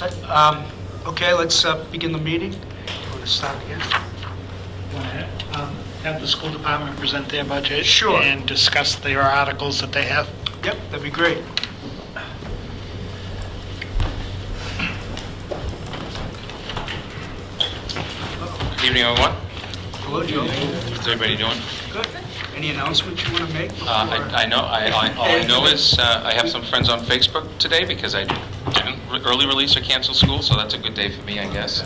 set. Okay, let's begin the meeting. Want to start again? Want to have the school department present their budget? Sure. And discuss their articles that they have? Yep, that'd be great. Good evening, everyone. Hello, Joe. How's everybody doing? Good. Any announcements you want to make? before- I know. All I know is I have some friends on Facebook today because I didn't early release or cancel school, so that's a good day for me, I guess.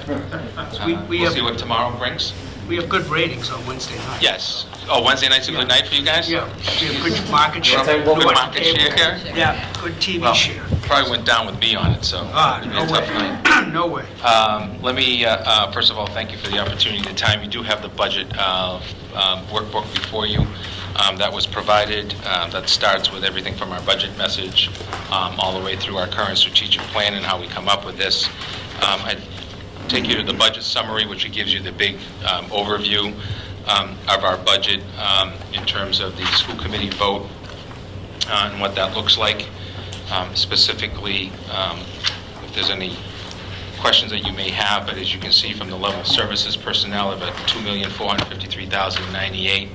We We'll see have what tomorrow brings. good ratings on Wednesday night. Yes. Oh, Wednesday night's a good night for you guys? Yeah, we have good market share. Good market share here? Yeah, good TV Well, share. probably went down with me on it, so it'll be No a tough night. way. No way. Let me, first of all, thank you for the opportunity and the time. You do have the budget workbook before you that was provided. That starts with everything from our budget message all the way through our current strategic plan and how we come up with this. I take you to the budget summary, which gives you the big overview of our budget in terms of the school committee vote and what that looks like. Specifically, if there's any questions that you may have, but as you can see from the level of services personnel of $2,453,098,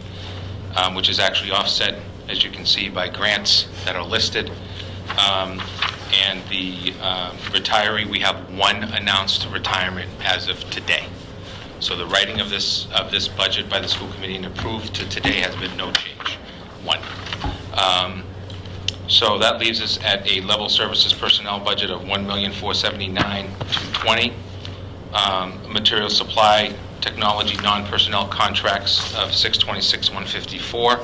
which is actually offset, as you can see, by grants that are listed. And the retiree, we have one announced retirement as of today. So the writing of this budget by the school committee and approved to today has been no change. One. So that leaves us at a level services personnel budget of $1,479,220. Material supply technology non-personnel contracts of $626,154.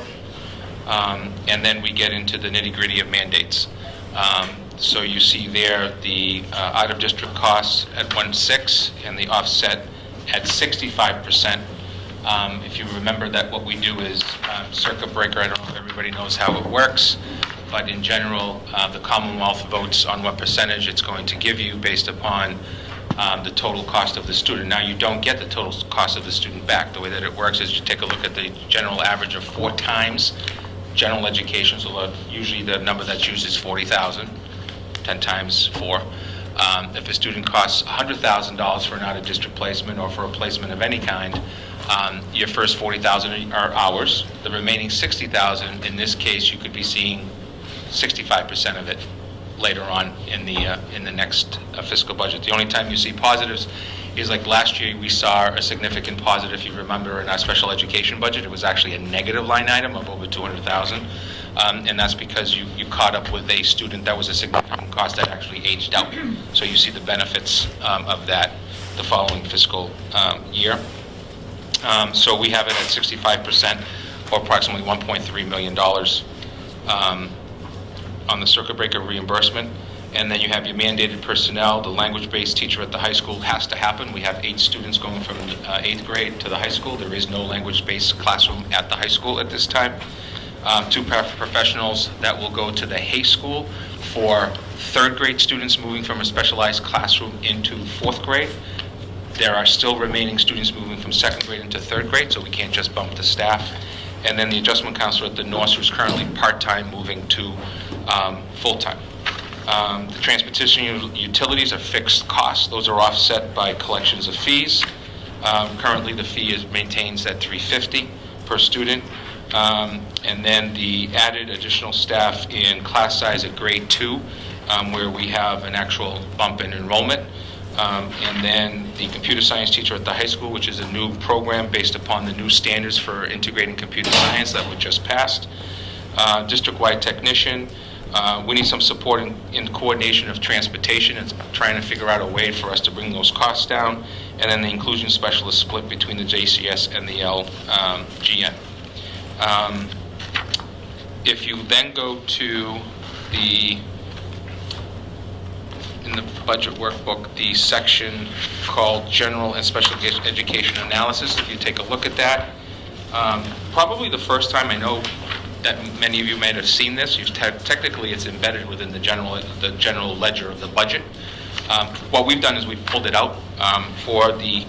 And then we get into the nitty-gritty of mandates. So you see there the out-of-district costs at 1.6 and the offset at 65%. If you remember that what we do is circuit breaker. I don't know if everybody knows how it works, but in general, the Commonwealth votes on what percentage it's going to give you based upon the total cost of the student. Now, you don't get the total cost of the student back. The way that it works is you take a look at the general average of 4 times general education, so usually the number that's used is 40,000, 10 times 4. If a student costs $100,000 for an out-of-district placement or for a placement of any kind, your first 40,000 are ours. The remaining 60,000, in this case, you could be seeing 65% of it later on in the next fiscal budget. The only time you see positives is like last year we saw a significant positive, if you remember, in our special education budget. It was actually a negative line item of over 200,000. And that's because you caught up with a student that was a significant cost that actually aged out. So you see the benefits of that the following fiscal year. So we have it at 65%, or approximately $1.3 million on the circuit breaker reimbursement. And then you have your mandated personnel. The language-based teacher at the high school has to happen. We have 8 students going from 8th grade to the high school. There is no language-based classroom at the high school at this time. 2 paraprofessionals that will go to the Hay School for 3rd grade students moving from a specialized classroom into 4th grade. There are still remaining students moving from 2nd grade into 3rd grade, so we can't just bump the staff. And then the adjustment counselor at the Norse, who's currently part-time, moving to full-time. The transportation utilities are fixed costs. Those are offset by collections of fees. Currently, the fee maintains at $350 per student. And then the added additional staff in class size at grade 2, where we have an actual bump in enrollment. And then the computer science teacher at the high school, which is a new program based upon the new standards for integrating computer science that were just passed. District-wide technician. We need some support in coordination of transportation and trying to figure out a way for us to bring those costs down. And then the inclusion specialist split between the JCS and the LGN. If you then go to in the budget workbook, the section called General and Special Education Analysis, if you take a look at that, probably the first time, I know that many of you may have seen this. Technically, it's embedded within the general ledger of the budget. What we've done is we've pulled it out for the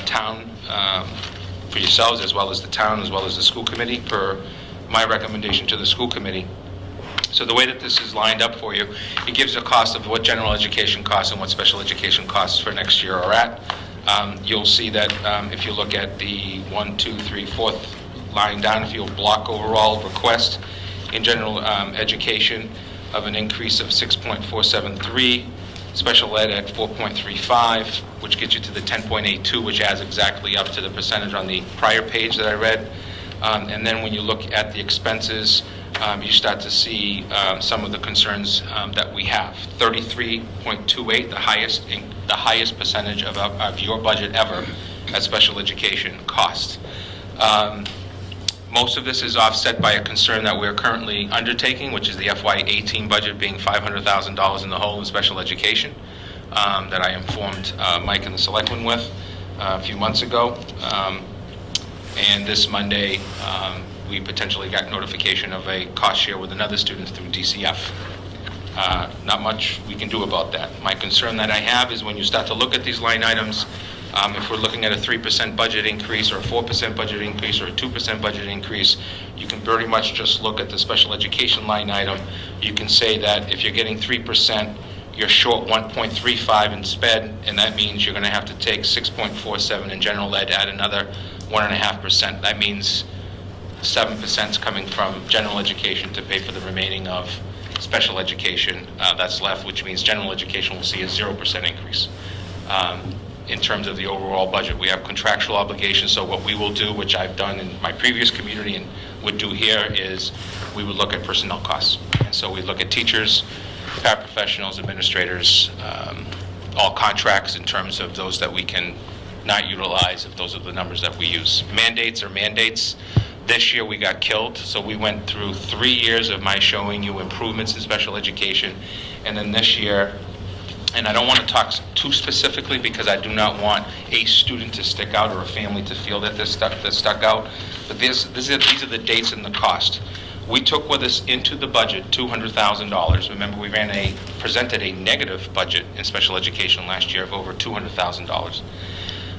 town, for yourselves, as well as the town, as well as the school committee, per my recommendation to the school committee. So the way that this is lined up for you, it gives a cost of what general education costs and what special education costs for next year are at. You'll see that if you look at the 1, 2, 3, 4th line down, if you'll block overall request in general education of an increase of 6.473, special ed at 4.35, which gets you to the 10.82, which adds exactly up to the percentage on the prior page that I read. And then when you look at the expenses, you start to see some of the concerns that we have. 33.28, the highest percentage of your budget ever at special education cost. Most of this is offset by a concern that we're currently undertaking, which is the FY18 budget being $500,000 in the hole in special education, that I informed Mike and the selectmen with a few months ago. And this Monday, we potentially got notification of a cost share with another student through DCF. Not much we can do about that. My concern that I have is when you start to look at these line items, if we're looking at a 3% budget increase or a 4% budget increase or a 2% budget increase, you can very much just look at the special education line item. You can say that if you're getting 3%, you're short 1.35 in SPED, and that means you're going to have to take 6.47 in general ed, add another 1.5%. That means 7% is coming from general education to pay for the remaining of special education that's left, which means general education will see a 0% increase. In terms of the overall budget, we have contractual obligations, so what we will do, which I've done in my previous community and would do here, is we would look at personnel costs. And so we look at teachers, paraprofessionals, administrators, all contracts in terms of those that we can not utilize, if those are the numbers that we use. Mandates are mandates. This year we got killed, so we went through 3 years of my showing you improvements in special education, and then this year, and I don't want to talk too specifically because I do not want a student to stick out or a family to feel that they're stuck out, but these are the dates and the cost. We took with us into the budget $200,000. Remember, we presented a negative budget in special education last year of over $200,000.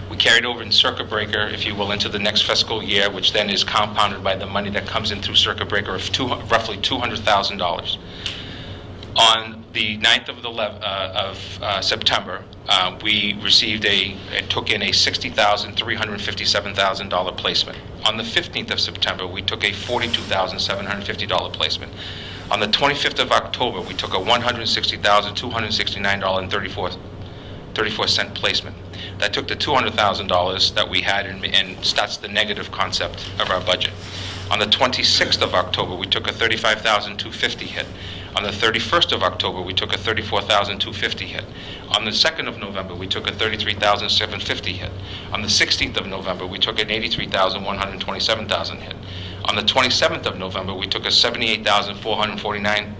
We carried over in circuit breaker, if you will, into the next fiscal year, which then is compounded by the money that comes in through circuit breaker of roughly $200,000. On the 9th of September, we received took in a $60,357,000 placement. On the 15th of September, we took a $42,750 placement. On the 25th of October, we took a $160,269.34 placement. That took the $200,000 that we had and starts the negative concept of our budget. On the 26th of October, we took a $35,250 hit. On the 31st of October, we took a $34,250 hit. On the 2nd of November, we took a $33,750 hit. On the 16th of November, we took an $83,127 hit. On the 27th of November, we took a $78,449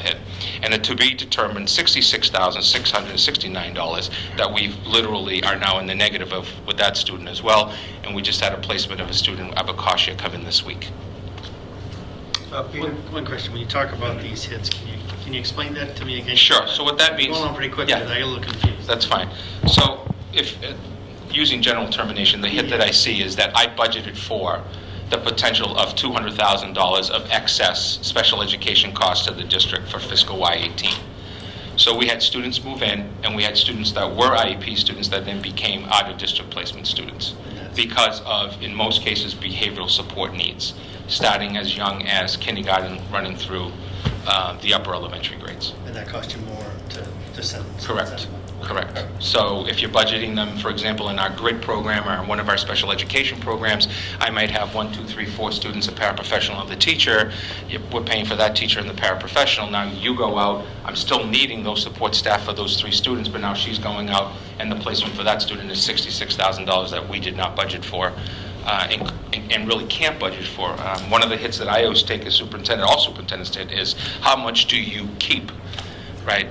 hit. And a to be determined $66,669 that we literally are now in the negative of with that student as well. And we just had a placement of a student of a cost share come in this week. One question. When you talk about these hits, can you explain that to me again? Sure. So what that means... Going on pretty quickly, yeah, I get a little confused. That's fine. So if, using general termination, the hit that I see is that I budgeted for the potential of $200,000 of excess special education costs to the district for fiscal Y18. So we had students move in, and we had students that were IEP students that then became out-of-district placement students because of, in most cases, behavioral support needs, starting as young as kindergarten, running through the upper elementary grades. And that cost you more to send them? Correct. Correct. So if you're budgeting them, for example, in our GRID program or one of our special education programs, I might have 1, 2, 3, 4 students, a paraprofessional of the teacher. We're paying for that teacher and the paraprofessional. Now you go out, I'm still needing those support staff for those 3 students, but now she's going out and the placement for that student is $66,000 that we did not budget for. And really can't budget for. One of the hits that I always take as superintendent, all superintendents did, is how much do you keep, right?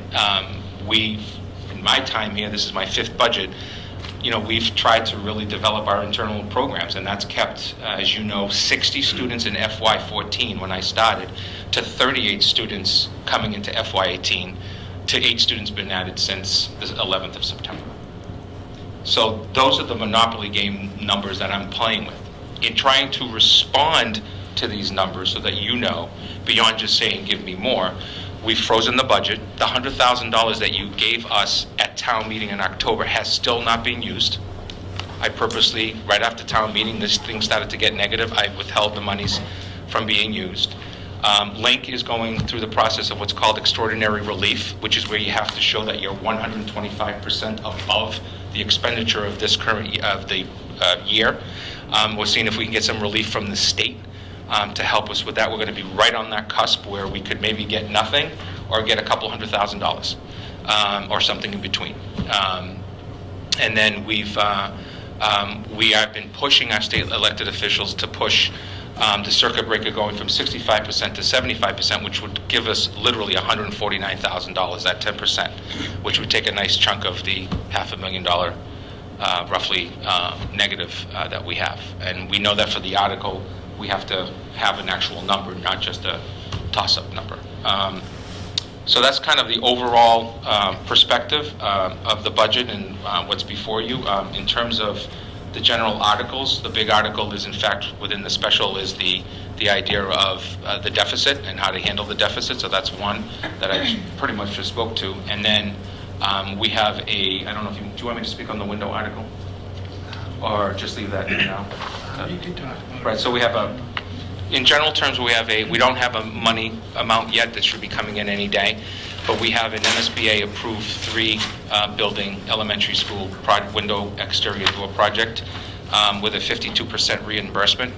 In my time here, this is my 5th budget, we've tried to really develop our internal programs, and that's kept, as you know, 60 students in FY14 when I started, to 38 students coming into FY18, to 8 students been added since the 11th of September. So those are the Monopoly game numbers that I'm playing with. In trying to respond to these numbers so that you know, beyond just saying, give me more. We've frozen the budget. The $100,000 that you gave us at town meeting in October has still not been used. I purposely, right after town meeting, this thing started to get negative, I withheld the monies from being used. Link is going through the process of what's called extraordinary relief, which is where you have to show that you're 125% above the expenditure of this current year. We're seeing if we can get some relief from the state to help us with that. We're going to be right on that cusp where we could maybe get nothing or get a couple $100,000 or something in between. And then we have been pushing our state elected officials to push the circuit breaker going from 65% to 75%, which would give us literally $149,000, that 10%, which would take a nice chunk of the $500,000 roughly negative that we have. And we know that for the article, we have to have an actual number, not just a toss-up number. So that's kind of the overall perspective of the budget and what's before you. In terms of the general articles, the big article is, in fact, within the special is the idea of the deficit and how to handle the deficit. So that's one that I pretty much just spoke to. And then we have I don't know if do you want me to speak on the window article? Or just leave that now? You can talk about it. Right, so we have in general terms, we don't have a money amount yet that should be coming in any day, but we have an MSBA approved 3-building elementary school window exterior door project with a 52% reimbursement.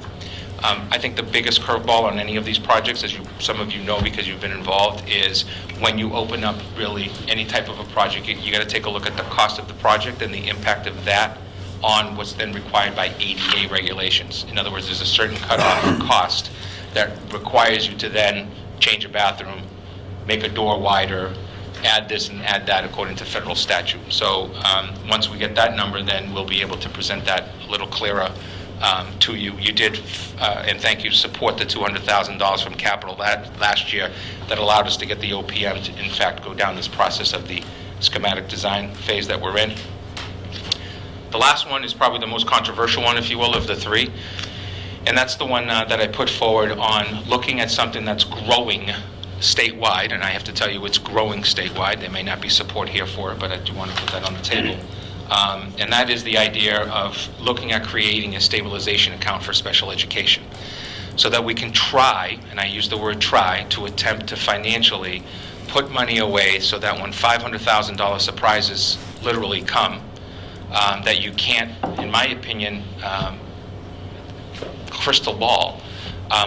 I think the biggest curveball on any of these projects, as some of you know because you've been involved, is when you open up really any type of a project, you got to take a look at the cost of the project and the impact of that on what's then required by ADA regulations. In other words, there's a certain cutoff cost that requires you to then change a bathroom, make a door wider, add this and add that according to federal statute. So once we get that number, then we'll be able to present that a little clearer to you. You did, and thank you, support the $200,000 from capital last year that allowed us to get the OPM to, in fact, go down this process of the schematic design phase that we're in. The last one is probably the most controversial one, if you will, of the three. And that's the one that I put forward on looking at something that's growing statewide. And I have to tell you, it's growing statewide. There may not be support here for it, but I do want to put that on the table. And that is the idea of looking at creating a stabilization account for special education so that we can try, and I use the word try, to attempt to financially put money away so that when $500,000 surprises literally come, that you can't, in my opinion, crystal ball,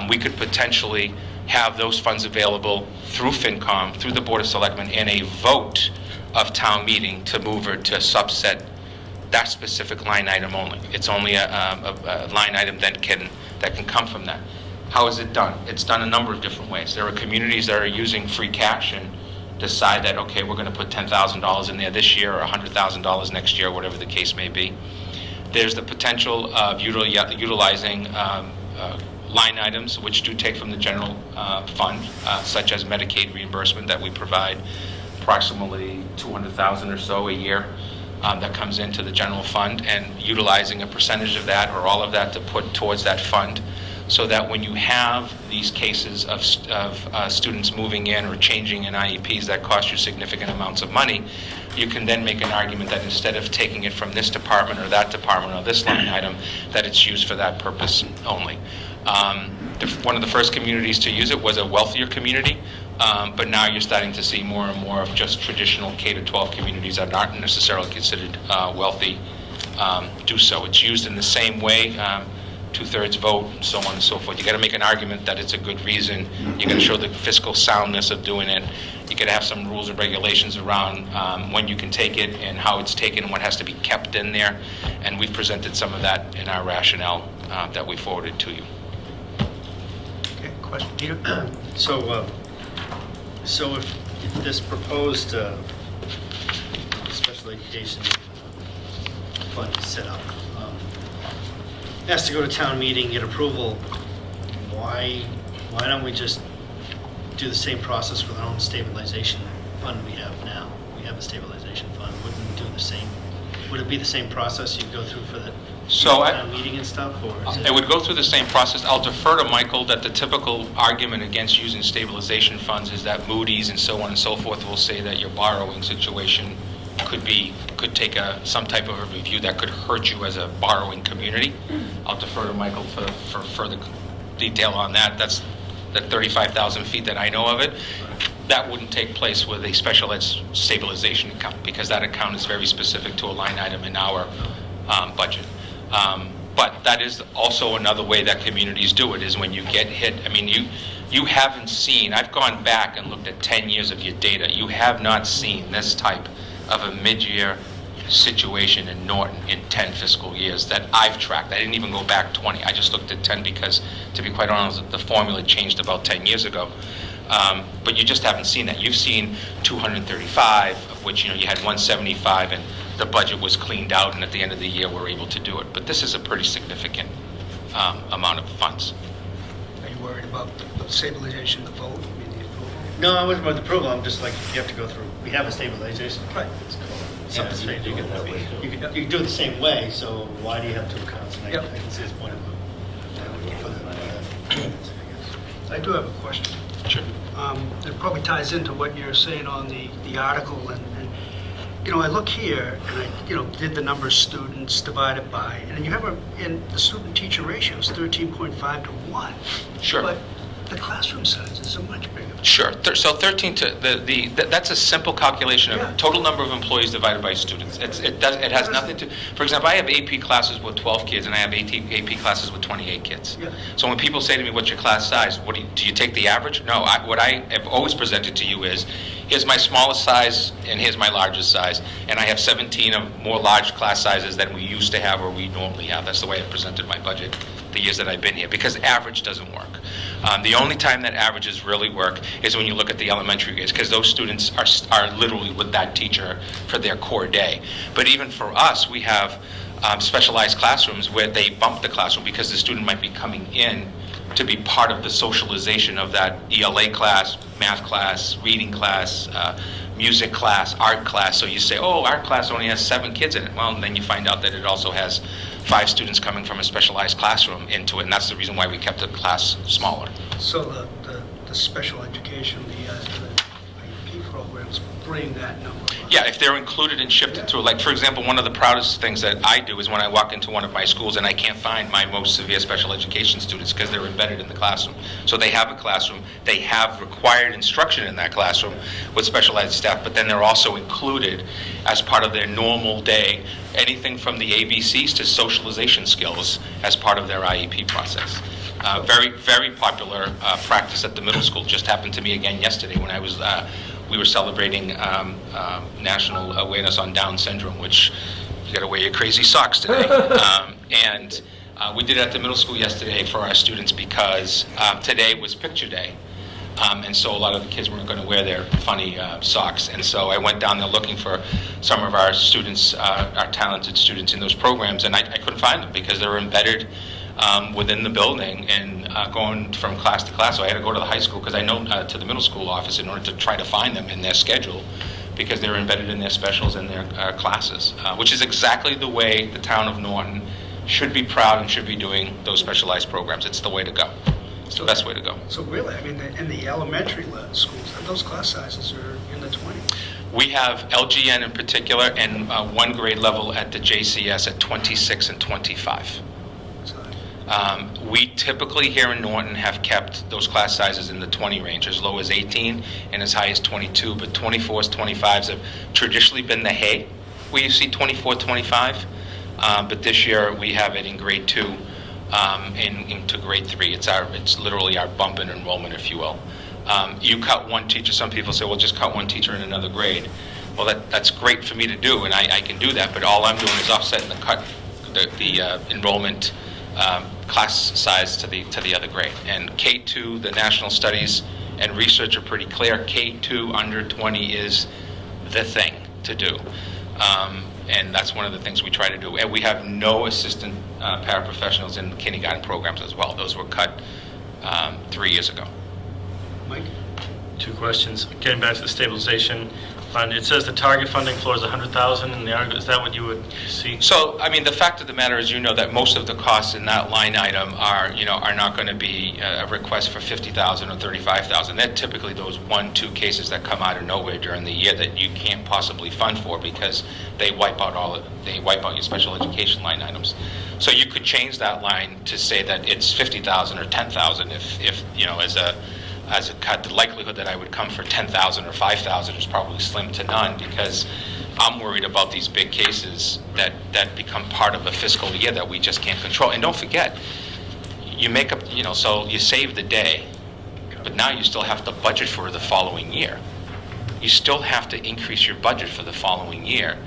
we could potentially have those funds available through FinCom, through the Board of Selectmen, and a vote of town meeting to move or to subset that specific line item only. It's only a line item that can come from that. How is it done? It's done a number of different ways. There are communities that are using free cash and decide that, okay, we're going to put $10,000 in there this year or $100,000 next year, whatever the case may be. There's the potential of utilizing line items which do take from the general fund, such as Medicaid reimbursement that we provide approximately $200,000 or so a year that comes into the general fund, and utilizing a percentage of that or all of that to put towards that fund, so that when you have these cases of students moving in or changing in IEPs that cost you significant amounts of money, you can then make an argument that instead of taking it from this department or that department or this line item, that it's used for that purpose only. One of the first communities to use it was a wealthier community, but now you're starting to see more and more of just traditional K-12 communities that aren't necessarily considered wealthy do so. It's used in the same way, 2/3 vote, and so on and so forth. You got to make an argument that it's a good reason. You got to show the fiscal soundness of doing it. You got to have some rules and regulations around when you can take it and how it's taken and what has to be kept in there. And we've presented some of that in our rationale that we forwarded to you. Okay, question, Peter? So if this proposed special education fund is set up, has to go to town meeting, get approval, why don't we just do the same process with our own stabilization fund we have now? We have a stabilization fund. Wouldn't we do the same? Would it be the same process you'd go through for the So I- town meeting and stuff, or? is It would go through the same process. I'll defer to Michael that the typical argument against using stabilization funds is that Moody's and so on and so forth will say that your borrowing situation could take some type of a review that could hurt you as a borrowing community. I'll defer to Michael for further detail on that. That's the 35,000 feet that I know of it. That wouldn't take place with a special ed stabilization account because that account is very specific to a line item in our budget. But that is also another way that communities do it, is when you get hit. I mean, you haven't seen, I've gone back and looked at 10 years of your data. You have not seen this type of a mid-year situation in Norton in 10 fiscal years that I've tracked. I didn't even go back 20. I just looked at 10 because, to be quite honest, the formula changed about 10 years ago. But you just haven't seen that. You've seen 235, of which you had 175, and the budget was cleaned out, and at the end of the year we're able to do it. But this is a pretty significant amount of funds. Are you worried about the stabilization, the vote? I mean, the approval? No, I wasn't about the approval, I'm just like, you have to go through, we have a stabilization. Right. Something Yeah, you you do get that way, too. You can do it the same way, so why do you have two accounts? And Yep. I can see his point of view. I do have a question. Sure. It probably ties into what you're saying on the article, and I look here, and I, did the number of students divided by, and you have in the student-teacher ratio is 13.5 to 1. Sure. But the classroom sizes are much bigger. Sure. So 13 to that's a simple calculation of Yeah. total number of employees divided by students. It has nothing to. For example, I have AP classes with 12 kids, and I have AP classes with 28 kids. Yeah. So when people say to me, "What's your class size?" Do you take the average? No. What I have always presented to you is, here's my smallest size and here's my largest size, and I have 17 of more large class sizes than we used to have or we normally have. That's the way I've presented my budget the years that I've been here, because average doesn't work. The only time that averages really work is when you look at the elementary grades, because those students are literally with that teacher for their core day. But even for us, we have specialized classrooms where they bump the classroom because the student might be coming in to be part of the socialization of that ELA class, math class, reading class, music class, art class. So you say, oh, art class only has 7 kids in it. Well, and then you find out that it also has 5 students coming from a specialized classroom into it, and that's the reason why we kept the class smaller. So the special education, the IEP programs bring that number up. Yeah, if they're included and shifted through, like, for example, one of the proudest things that I do is when I walk into one of my schools and I can't find my most severe special education students because they're embedded in the classroom. So they have a classroom, they have required instruction in that classroom with specialized staff, but then they're also included as part of their normal day, anything from the ABCs to socialization skills as part of their IEP process. Very, very popular practice at the middle school. Just happened to me again yesterday when I was we were celebrating National Awareness on Down Syndrome, which you got to wear your crazy socks today. And we did it at the middle school yesterday for our students because today was picture day. And so a lot of the kids weren't going to wear their funny socks. And so I went down there looking for some of our students, our talented students in those programs, and I couldn't find them because they were embedded within the building and going from class to class. So I had to go to the high school because I know to the middle school office in order to try to find them in their schedule because they're embedded in their specials and their classes, which is exactly the way the town of Norton should be proud and should be doing those specialized programs. It's the way to go. It's the best way to go. So really, I mean, in the elementary schools, those class sizes are in the 20s. We have LGN in particular and one grade level at the JCS at 26 and 25. We typically here in Norton have kept those class sizes in the 20 range, as low as 18 and as high as 22, but 24s, 25s have traditionally been the hay where you see 24, 25, but this year we have it in grade 2 into grade 3. It's literally our bump in enrollment, if you will. You cut one teacher, some people say, well, just cut one teacher in another grade. Well, that's great for me to do, and I can do that, but all I'm doing is offsetting the enrollment class size to the other grade. And K2, the national studies and research are pretty clear. K2 under 20 is the thing to do. And that's one of the things we try to do. And we have no assistant paraprofessionals in the kindergarten programs as well. Those were cut 3 years ago. Mike? 2 questions. Getting back to the stabilization, fund, it says the target funding floor is 100,000 in the article. Is that what you would see? So, I mean, the fact of the matter is, that most of the costs in that line item are not going to be a request for 50,000 or 35,000. They're typically those 1-2 cases that come out of nowhere during the year that you can't possibly fund for because they wipe out your special education line items. So you could change that line to say that it's 50,000 or 10,000 if as a cut, the likelihood that I would come for 10,000 or 5,000 is probably slim to none because I'm worried about these big cases that become part of a fiscal year that we just can't control. And don't forget, you make up, so you save the day, but now you still have to budget for the following year. You still have to increase your budget for the following year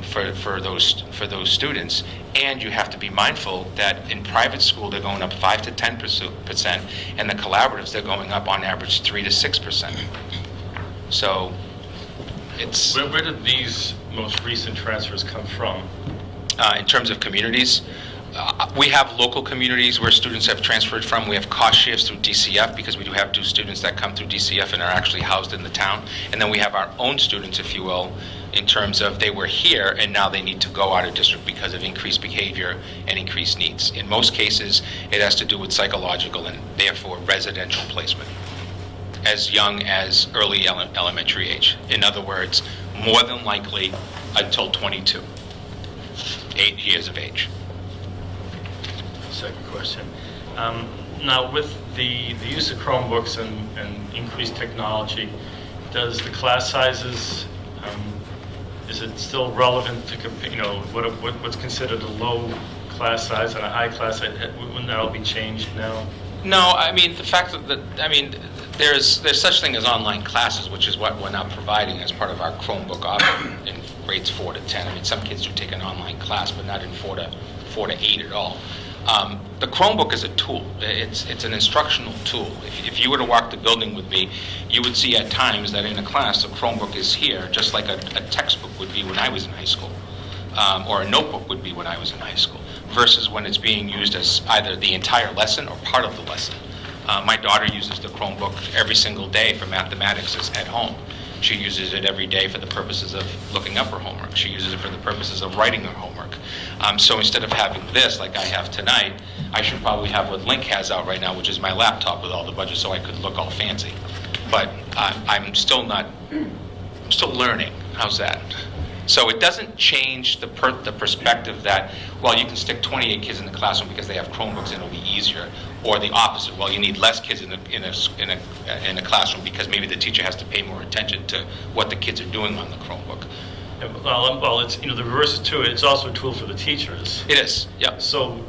for those students. And you have to be mindful that in private school they're going up 5 to 10%, and the collaboratives they're going up on average 3 to 6%. So it's Where did these most recent transfers come from? in terms of communities. We have local communities where students have transferred from. We have cost shares through DCF because we do have students that come through DCF and are actually housed in the town. And then we have our own students, if you will, in terms of they were here and now they need to go out of district because of increased behavior and increased needs. In most cases, it has to do with psychological and therefore residential placement as young as early elementary age. In other words, more than likely until 22, 8 years of age. Second question. Now, with the use of Chromebooks and increased technology, does the class sizes, is it still relevant to compare, what's considered a low class size and a high class size? Wouldn't that all be changed now? No, I mean, the fact that, there's such thing as online classes, which is what we're now providing as part of our Chromebook offering in grades 4 to 10. I mean, some kids do take an online class, but not in 4 to 8 at all. The Chromebook is a tool. It's an instructional tool. If you were to walk the building with me, you would see at times that in a class, the Chromebook is here, just like a textbook would be when I was in high school, or a notebook would be when I was in high school, versus when it's being used as either the entire lesson or part of the lesson. My daughter uses the Chromebook every single day for mathematics at home. She uses it every day for the purposes of looking up her homework. She uses it for the purposes of writing her homework. So instead of having this, like I have tonight, I should probably have what Link has out right now, which is my laptop with all the budget, so I could look all fancy. But I'm still learning. How's that? So it doesn't change the perspective that, well, you can stick 28 kids in the classroom because they have Chromebooks and it'll be easier, or the opposite. Well, you need less kids in a classroom because maybe the teacher has to pay more attention to what the kids are doing on the Chromebook. Yeah, well, it's the reverse is true. It's also a tool for the teachers. It is, yep. So,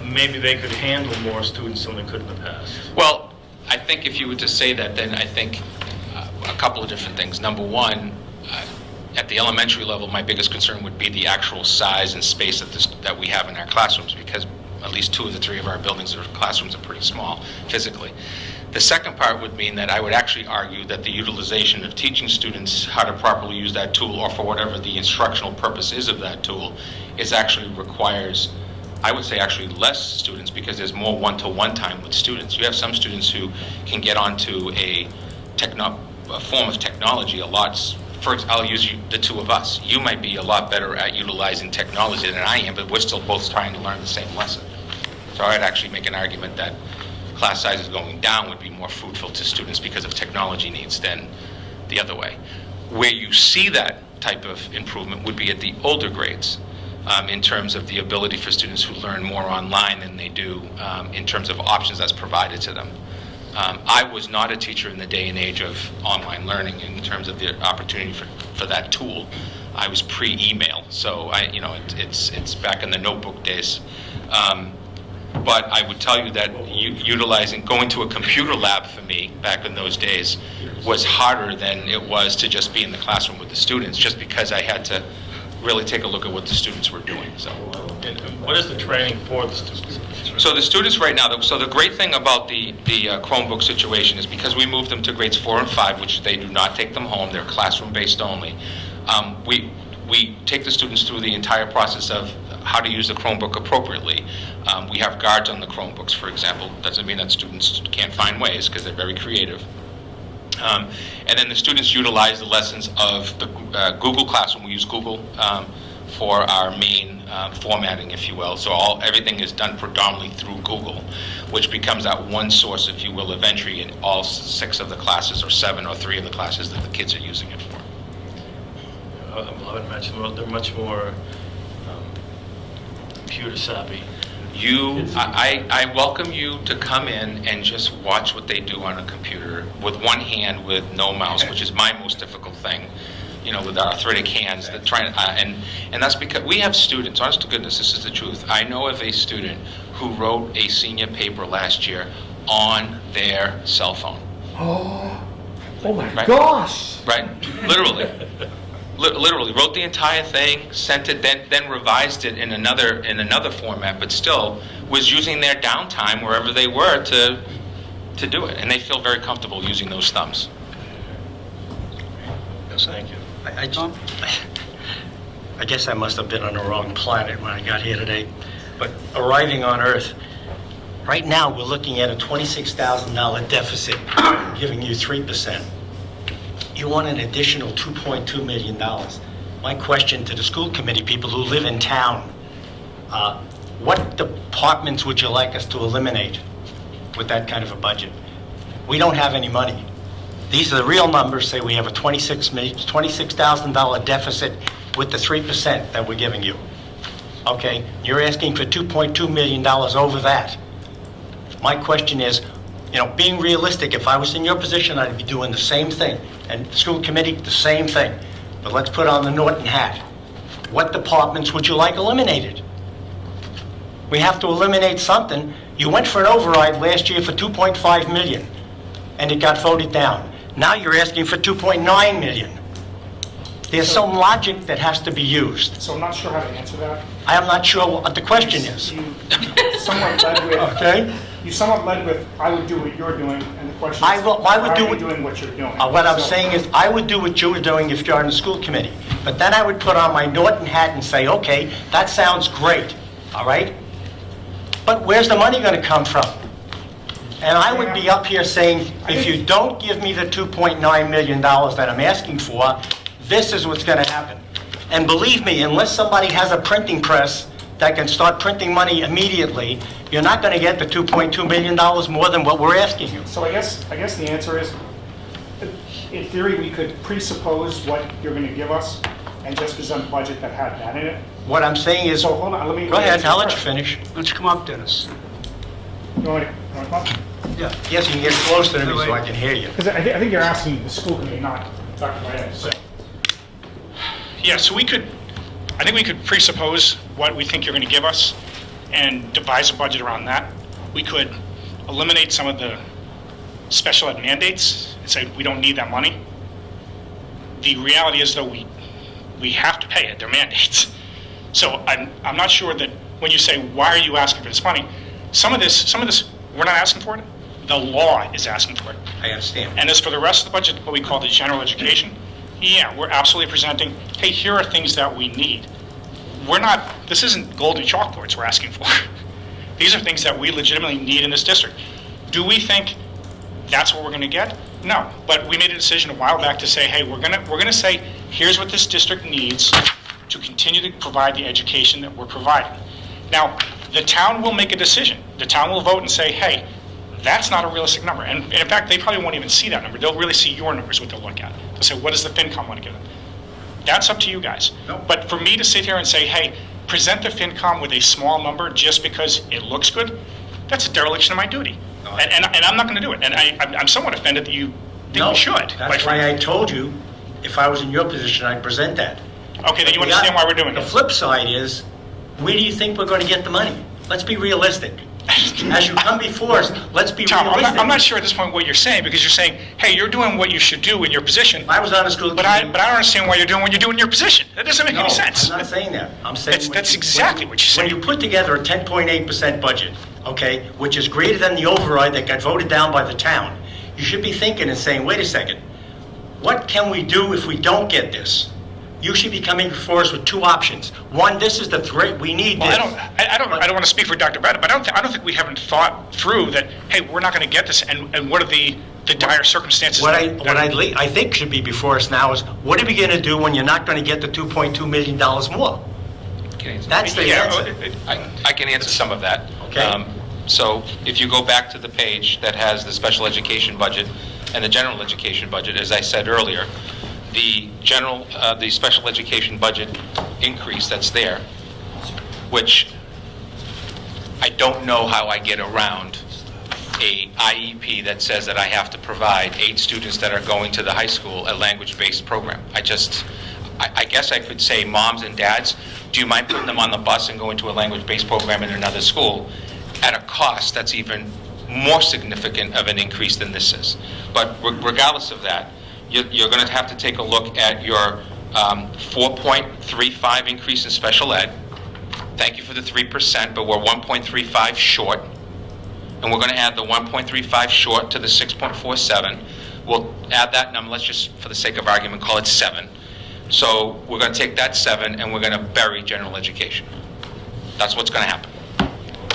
maybe they could handle more students than they could in the past. Well, I think if you were to say that, then I think a couple of different things. Number one, at the elementary level, my biggest concern would be the actual size and space that we have in our classrooms, because at least 2 of the 3 of our buildings or classrooms are pretty small physically. The second part would mean that I would actually argue that the utilization of teaching students how to properly use that tool, or for whatever the instructional purpose is of that tool, is actually requires, I would say, actually less students, because there's more one-to-one time with students. You have some students who can get onto a form of technology a lot. First, I'll use the 2 of us. You might be a lot better at utilizing technology than I am, but we're still both trying to learn the same lesson. So I'd actually make an argument that class sizes going down would be more fruitful to students because of technology needs than the other way. Where you see that type of improvement would be at the older grades, in terms of the ability for students who learn more online than they do in terms of options that's provided to them. I was not a teacher in the day and age of online learning in terms of the opportunity for that tool. I was pre-email, so it's back in the notebook days. But I would tell you that going to a computer lab for me back in those days was harder than it was to just be in the classroom with the students, just because I had to really take a look at what the students were doing. So, And what is the training for the students? So the students right now, so the great thing about the Chromebook situation is because we moved them to grades 4 and 5, which they do not take them home, they're classroom-based only. We take the students through the entire process of how to use the Chromebook appropriately. We have guards on the Chromebooks, for example. Doesn't mean that students can't find ways, because they're very creative. And then the students utilize the lessons of the Google Classroom. We use Google for our main formatting, if you will. So everything is done predominantly through Google, which becomes that one source, if you will, of entry in all 6 of the classes, or 7 or 3 of the classes that the kids are using it for. I would imagine they're much more computer savvy. I welcome you to come in and just watch what they do on a computer with one hand with no mouse, which is my most difficult thing, with arthritic hands. And that's because we have students, honest to goodness, this is the truth. I know of a student who wrote a senior paper last year on their cell phone. Oh my Right. gosh! Right, literally. Literally wrote the entire thing, sent it, then revised it in another format, but still was using their downtime wherever they were to do it, and they feel very comfortable using those thumbs. Yes, thank you. I guess I must have been on the wrong planet when I got here today, but arriving on Earth, right now we're looking at a $26,000 deficit, giving you 3%. You want an additional $2.2 million. My question to the school committee people who live in town, what departments would you like us to eliminate with that kind of a budget? We don't have any money. These are the real numbers, say we have a $26,000 deficit with the 3% that we're giving you. Okay, you're asking for $2.2 million over that. My question is, being realistic, if I was in your position, I'd be doing the same thing. And the school committee, the same thing. But let's put on the Norton hat. What departments would you like eliminated? We have to eliminate something. You went for an override last year for $2.5 million, and it got voted down. Now you're asking for $2.9 million. There's some logic that has to be used. So I'm not sure how to answer that. I am not sure what the question is. You somewhat led with, Okay? you somewhat led with, I would do what you're doing, and the question is, I would why do are what- you doing what you're doing? What I'm So- saying is, I would do what you were doing if you're on the school committee. But then I would put on my Norton hat and say, okay, that sounds great, all right? But where's the money going to come from? And I would be up here saying, if you don't give me the $2.9 million that I'm asking for, this is what's going to happen. And believe me, unless somebody has a printing press that can start printing money immediately, you're not going to get the $2.2 million more than what we're asking you. So I guess the answer is, in theory, we could presuppose what you're going to give us and just present a budget that had that in it. What I'm saying is, So hold on, let me... go ahead, I'll let you finish. Why don't you come up, Dennis? You want me to come up? Yeah. Yes, you can get closer to me so I can hear you. Because I think you're asking the school committee, not Dr. Reyes. So Yeah, so I think we could presuppose what we think you're going to give us and devise a budget around that. We could eliminate some of the special ed mandates and say we don't need that money. The reality is, though, we have to pay it. They're mandates. So I'm not sure that when you say, why are you asking for this money? Some of this, we're not asking for it. The law is asking for it. I understand. And as for the rest of the budget, what we call the general education, yeah, we're absolutely presenting, hey, here are things that we need. This isn't golden chalkboards we're asking for. These are things that we legitimately need in this district. Do we think that's what we're going to get? No, but we made a decision a while back to say, hey, we're going to say, here's what this district needs to continue to provide the education that we're providing. Now, the town will make a decision. The town will vote and say, hey, that's not a realistic number. And in fact, they probably won't even see that number. They'll really see your numbers, what they'll look at. They'll say, what does the FinCom want to give them? That's up to you guys. No. But for me to sit here and say, hey, present the FinCom with a small number just because it looks good, that's a dereliction of my duty. No, And I'm not going to do it. And I'm somewhat offended that you think we should. quite That's why I told you, if I was in your position, I'd present that. Okay, then you understand why we're doing The it. flip side is, where do you think we're going to get the money? Let's be realistic. As you come before us, let's be Tom, realistic. I'm not sure at this point what you're saying, because you're saying, hey, you're doing what you should do in your position, If I was on a school but I committee... don't understand why you're doing what you're doing in your position. That doesn't make No, any sense. I'm not saying that. I'm saying... That's exactly what you're saying. When you put together a 10.8% budget, okay, which is greater than the override that got voted down by the town, you should be thinking and saying, wait a second, what can we do if we don't get this? You should be coming before us with two options. One, this is the threat, we need this. Well, I don't want to speak for Dr. Bennett, but I don't think we haven't thought through that, hey, we're not going to get this, and what are the the dire circumstances. What that- I think should be before us now is, what are we going to do when you're not going to get the $2.2 million more? That's the Yeah, answer. I can answer some of that. Okay. So if you go back to the page that has the special education budget and the general education budget, as I said earlier, the special education budget increase that's there, which I don't know how I get around a IEP that says that I have to provide 8 students that are going to the high school a language-based program. I guess I could say, moms and dads, do you mind putting them on the bus and going to a language-based program in another school at a cost that's even more significant of an increase than this is? But regardless of that, you're going to have to take a look at your 4.35 increase in special ed. Thank you for the 3%, but we're 1.35 short. And we're going to add the 1.35 short to the 6.47. We'll add that number, let's just, for the sake of argument, call it 7. So we're going to take that 7 and we're going to bury general education. That's what's going to happen.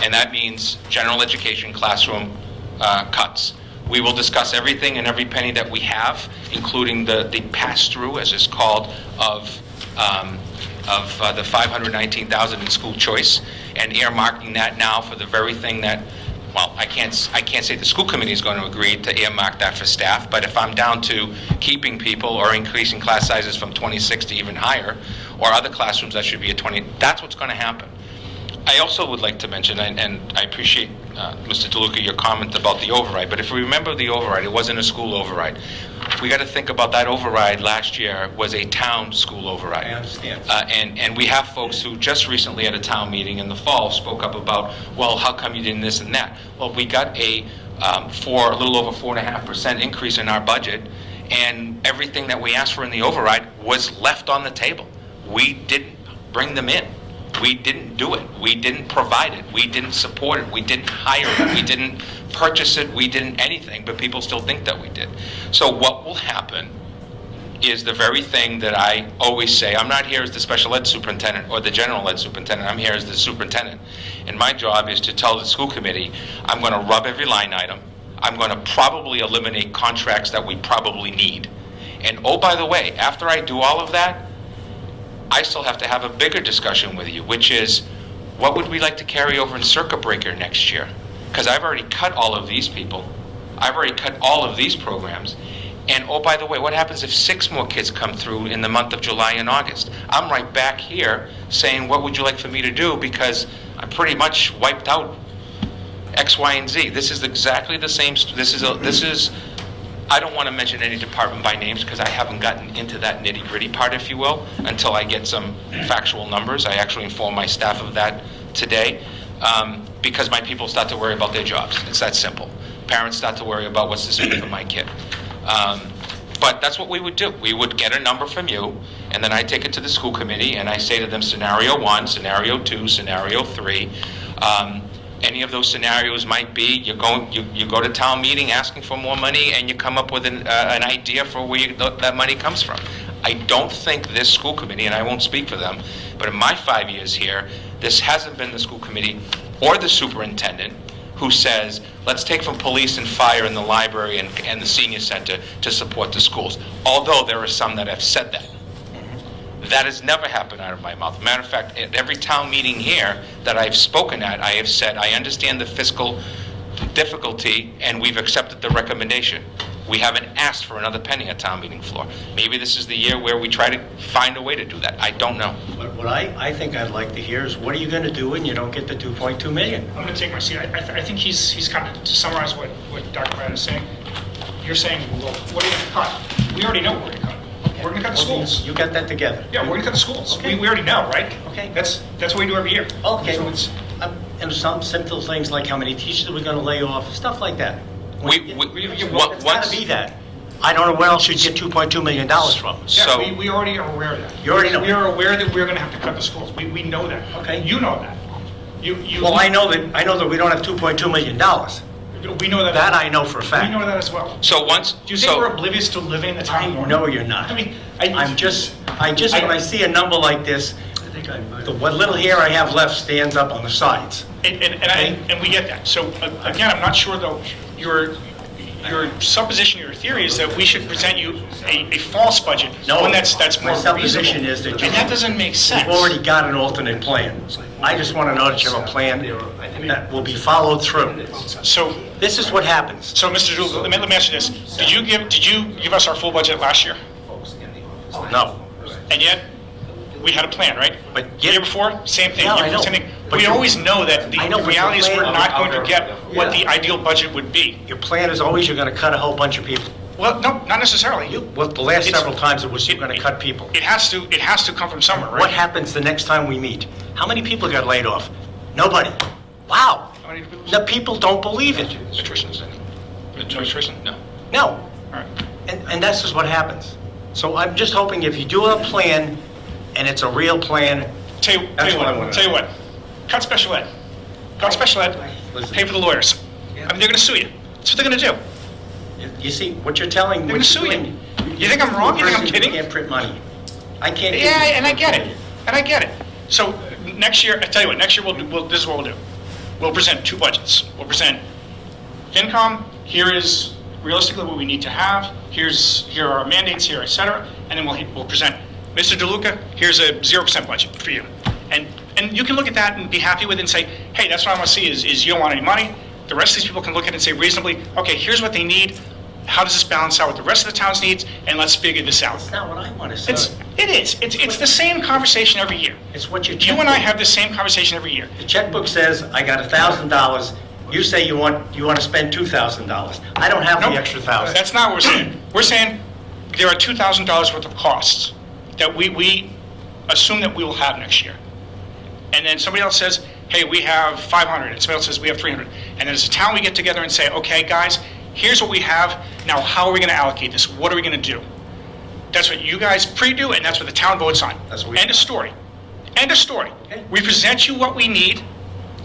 And that means general education classroom cuts. We will discuss everything and every penny that we have, including the pass-through, as it's called, of the $519,000 in school choice, and earmarking that now for the very thing that, well, I can't say the school committee is going to agree to earmark that for staff, but if I'm down to keeping people or increasing class sizes from 26 to even higher, or other classrooms that should be at 20, that's what's going to happen. I also would like to mention, and I appreciate, Mr. DeLuca, your comment about the override, but if we remember the override, it wasn't a school override. We got to think about that override last year was a town school override. I understand. And we have folks who just recently at a town meeting in the fall spoke up about, well, how come you didn't this and that? Well, we got a little over 4.5% increase in our budget, and everything that we asked for in the override was left on the table. We didn't bring them in. We didn't do it. We didn't provide it. We didn't support it. We didn't hire it. We didn't purchase it. We didn't anything, but people still think that we did. So what will happen is the very thing that I always say. I'm not here as the special ed superintendent or the general ed superintendent. I'm here as the superintendent. And my job is to tell the school committee, I'm going to rub every line item. I'm going to probably eliminate contracts that we probably need. And oh, by the way, after I do all of that, I still have to have a bigger discussion with you, which is, what would we like to carry over in circuit breaker next year? Because I've already cut all of these people. I've already cut all of these programs. And oh, by the way, what happens if 6 more kids come through in the month of July and August? I'm right back here saying, what would you like for me to do? Because I pretty much wiped out X, Y, and Z. This is exactly the same. I don't want to mention any department by names because I haven't gotten into that nitty-gritty part, if you will, until I get some factual numbers. I actually informed my staff of that today because my people start to worry about their jobs. It's that simple. Parents start to worry about what's this mean for my kid. But that's what we would do. We would get a number from you, and then I take it to the school committee, and I say to them, scenario 1, scenario 2, scenario 3. Any of those scenarios might be you go to town meeting asking for more money, and you come up with an idea for where that money comes from. I don't think this school committee, and I won't speak for them, but in my 5 years here, this hasn't been the school committee or the superintendent who says, let's take from police and fire and the library and the senior center to support the schools. Although there are some that have said that. That has never happened out of my mouth. Matter of fact, at every town meeting here that I've spoken at, I have said, I understand the fiscal difficulty, and we've accepted the recommendation. We haven't asked for another penny at town meeting floor. Maybe this is the year where we try to find a way to do that. I don't know. What I think I'd like to hear is, what are you going to do when you don't get the 2.2 million? I'm going to take my seat. I think he's kind of, to summarize what Dr. Pratt is saying, you're saying, well, what are you going to cut? We already know what we're going to cut. We're going to cut the schools. You got that together. Yeah, we're going to cut the schools. Okay. We already know, right? Okay. That's what we do every year. Okay. So it's, And some simple things like how many teachers we're going to lay off, stuff like that. It's got to be that. I don't know where else you'd get $2.2 million from. yeah, we already are aware of that. You already know. We are aware that we're going to have to cut the schools. We know that. Okay. You know that. You. Well, I know that we don't have $2.2 million. We know that. That I know for a fact. We know that as well. So once, Do you think we're oblivious to living in the time? I know you're not. I mean, when I see a number like this, what little hair I have left stands up on the sides. And we get that. So again, I'm not sure though. your supposition, your theory is that we should present you a false budget, No, one that's my more supposition reasonable. is that you- And that doesn't make sense. We've already got an alternate plan. I just want to know that you have a plan that will be followed through. So, This is what happens. so Mr. Doolittle, let me ask you this. Did you give us our full budget last year? No. And yet, we had a plan, right? But The year before, same thing. Yeah, I Year before, know. same thing. But We you- always know that the I know, but reality is your we're plan- not going to get what the ideal budget would be. Your plan is always you're going to cut a whole bunch of people. Well, no, not necessarily. Well, the last It's- several times it was you're going to cut people. It has to come from somewhere, right? What happens the next time we meet? How many people got laid off? Nobody. Wow. How many people? The people don't believe it. Attrition's in. No attrition? No. No. All right. And that's just what happens. So I'm just hoping if you do a plan, and it's a real plan, Tell you That's what I wanna know. what. Cut special ed. Cut special ed. Listen. Pay for the lawyers. I mean, they're going to sue you. That's what they're going to do. you see, what you're telling... They're going to sue you. You think I'm wrong? You think I'm Person kidding? can't print money. I can't... give Yeah, you- and I get it. And I get it. So next year, I tell you what, next year this is what we'll do. We'll present two budgets. We'll present FinCom, here is realistically what we need to have, here are our mandates here, et cetera, and then we'll present, Mr. DeLuca, here's a 0% budget for you. And you can look at that and be happy with it and say, hey, that's what I want to see is you don't want any money. The rest of these people can look at it and say reasonably, okay, here's what they need, how does this balance out with the rest of the town's needs, and let's figure this out. That's not what I want to say. It is. It's the same conversation every year. It's what your You and I checkbook- have the same conversation every year. The checkbook says, I got $1,000. You say you want to spend $2,000. I don't have the Nope. extra 1,000. That's not what we're saying. We're saying there are $2,000 worth of costs that we assume that we will have next year. And then somebody else says, hey, we have 500, and somebody else says we have 300. And then as a town, we get together and say, okay, guys, here's what we have. Now, how are we going to allocate this? What are we going to do? That's what you guys pre-do, and that's what the town votes on. That's what we- End of story. End of story. Okay. We present you what we need,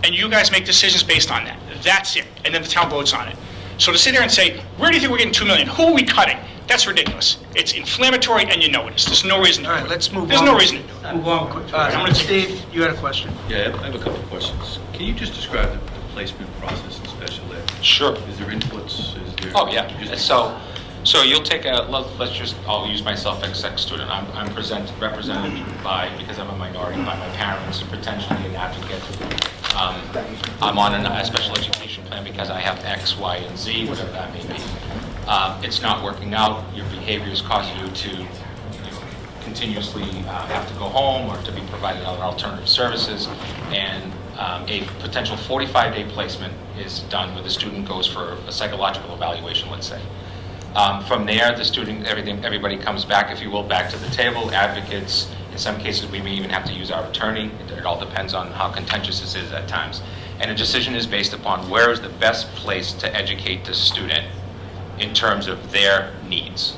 and you guys make decisions based on that. That's it. And then the town votes on it. So to sit there and say, where do you think we're getting $2 million? Who are we cutting? That's ridiculous. It's inflammatory, and you know it is. There's no reason to All do right, it. let's move on. There's no reason to do it. Move on quick. Steve, you had a question? Yeah, I have a couple of questions. Can you just describe the placement process in special ed? Sure. Is there inputs? Is there? Oh, yeah. Just- So you'll take let's just, I'll use myself as sex student. I'm represented by, because I'm a minority, by my parents, potentially an advocate. I'm on a special education plan because I have X, Y, and Z, whatever that may be. It's not working out. Your behavior is causing you to continuously have to go home or to be provided other alternative services. And a potential 45-day placement is done where the student goes for a psychological evaluation, let's say. From there, the student, everybody comes back, if you will, back to the table, advocates. In some cases, we may even have to use our attorney. It all depends on how contentious this is at times. And a decision is based upon where is the best place to educate the student in terms of their needs.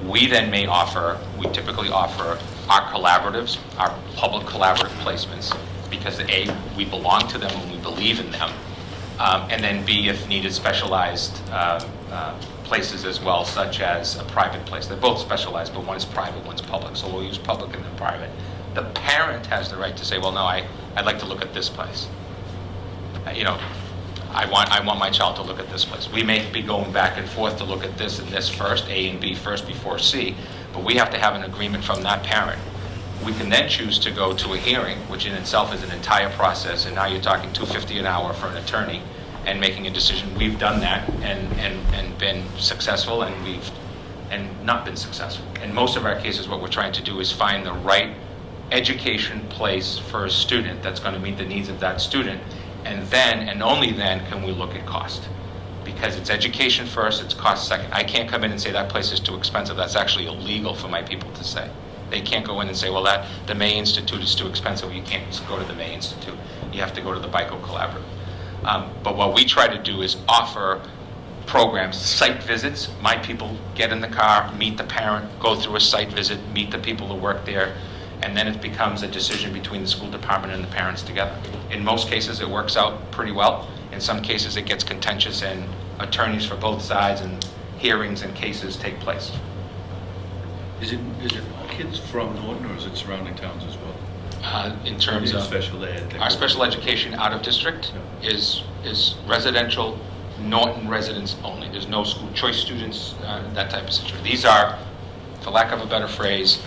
We then may offer, we typically offer our collaboratives, our public collaborative placements, because A, we belong to them and we believe in them, and then B, if needed, specialized places as well, such as a private place. They're both specialized, but one is private, one's public, so we'll use public and then private. The parent has the right to say, well, no, I'd like to look at this place. I want my child to look at this place. We may be going back and forth to look at this and this first, A and B first before C, but we have to have an agreement from that parent. We can then choose to go to a hearing, which in itself is an entire process, and now you're talking $250 an hour for an attorney and making a decision. We've done that and been successful, and we've not been successful. In most of our cases, what we're trying to do is find the right education place for a student that's going to meet the needs of that student, and then, and only then, can we look at cost. Because it's education first, it's cost second. I can't come in and say that place is too expensive. That's actually illegal for my people to say. They can't go in and say, well, the May Institute is too expensive. You can't just go to the May Institute. You have to go to the BICO Collaborative. But what we try to do is offer programs, site visits. My people get in the car, meet the parent, go through a site visit, meet the people who work there, and then it becomes a decision between the school department and the parents together. In most cases, it works out pretty well. In some cases, it gets contentious, and attorneys for both sides and hearings and cases take place. Is it kids from Norton, or is it surrounding towns as well? In terms Is it of special ed? our special education out of district is residential Norton residents only. There's no school choice students, that type of situation. These are, for lack of a better phrase,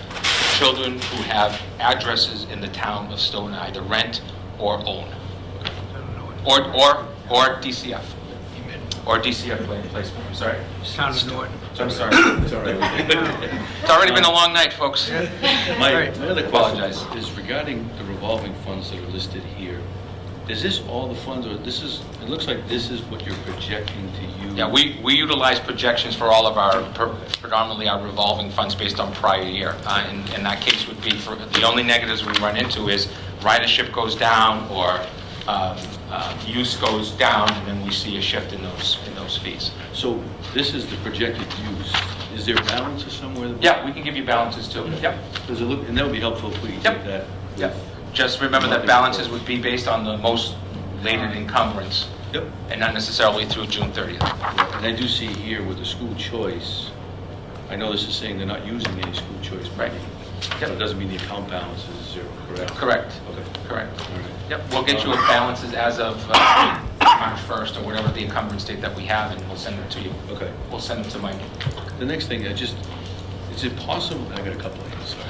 children who have addresses in the town of Stoughton, either rent or own. Or DCF. Or DCF placement, I'm sorry. Town of Norton. I'm sorry. It's all right. It's already been a long night, folks. My other Apologize. question is regarding the revolving funds that are listed here. Is this all the funds, or this is, it looks like this is what you're projecting to use? Yeah, we utilize projections for all of our, predominantly our revolving funds based on prior year. In that case would be, for the only negatives we run into is ridership goes down or use goes down, and then we see a shift in those fees. So this is the projected use. Is there balances somewhere? Yeah, we can give you balances too. Yep. Does it look, and that would be helpful if we could Yep. take that. Yep. Just remember that balances would be based on the most latent encumbrance Yep. and not necessarily through June 30th. And I do see here with the school choice, I know this is saying they're not using any school choice money. Yep. It doesn't mean the account balance is zero, correct? Correct. Okay. Correct. All right. Yep, we'll get you balances as of March 1st or whatever the encumbrance date that we have, and we'll send them to you. Okay. We'll send them to Mike. The next thing, is it possible, I got a couple of things, sorry.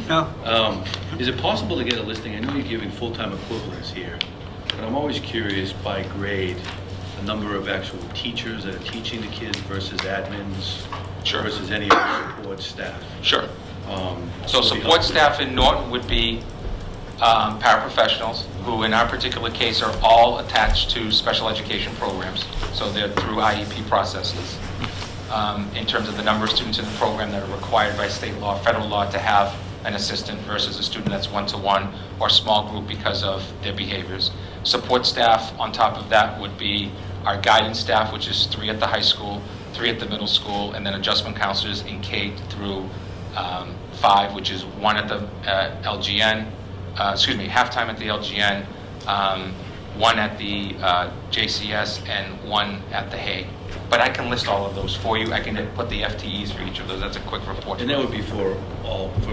No? Is it possible to get a listing? I know you're giving full-time equivalents here, but I'm always curious by grade, the number of actual teachers that are teaching the kids versus admins Sure. versus any other support staff. Sure. So it'd be support helpful. staff in Norton would be paraprofessionals, who in our particular case are all attached to special education programs. So they're through IEP processes. In terms of the number of students in the program that are required by state law, federal law to have an assistant versus a student that's one-to-one or small group because of their behaviors. Support staff on top of that would be our guidance staff, which is 3 at the high school, 3 at the middle school, and then adjustment counselors in K through 5, which is 1 at the LGN, halftime at the LGN, 1 at the JCS, and 1 at the Hague. But I can list all of those for you. I can put the FTEs for each of those. That's a quick report. And that would be for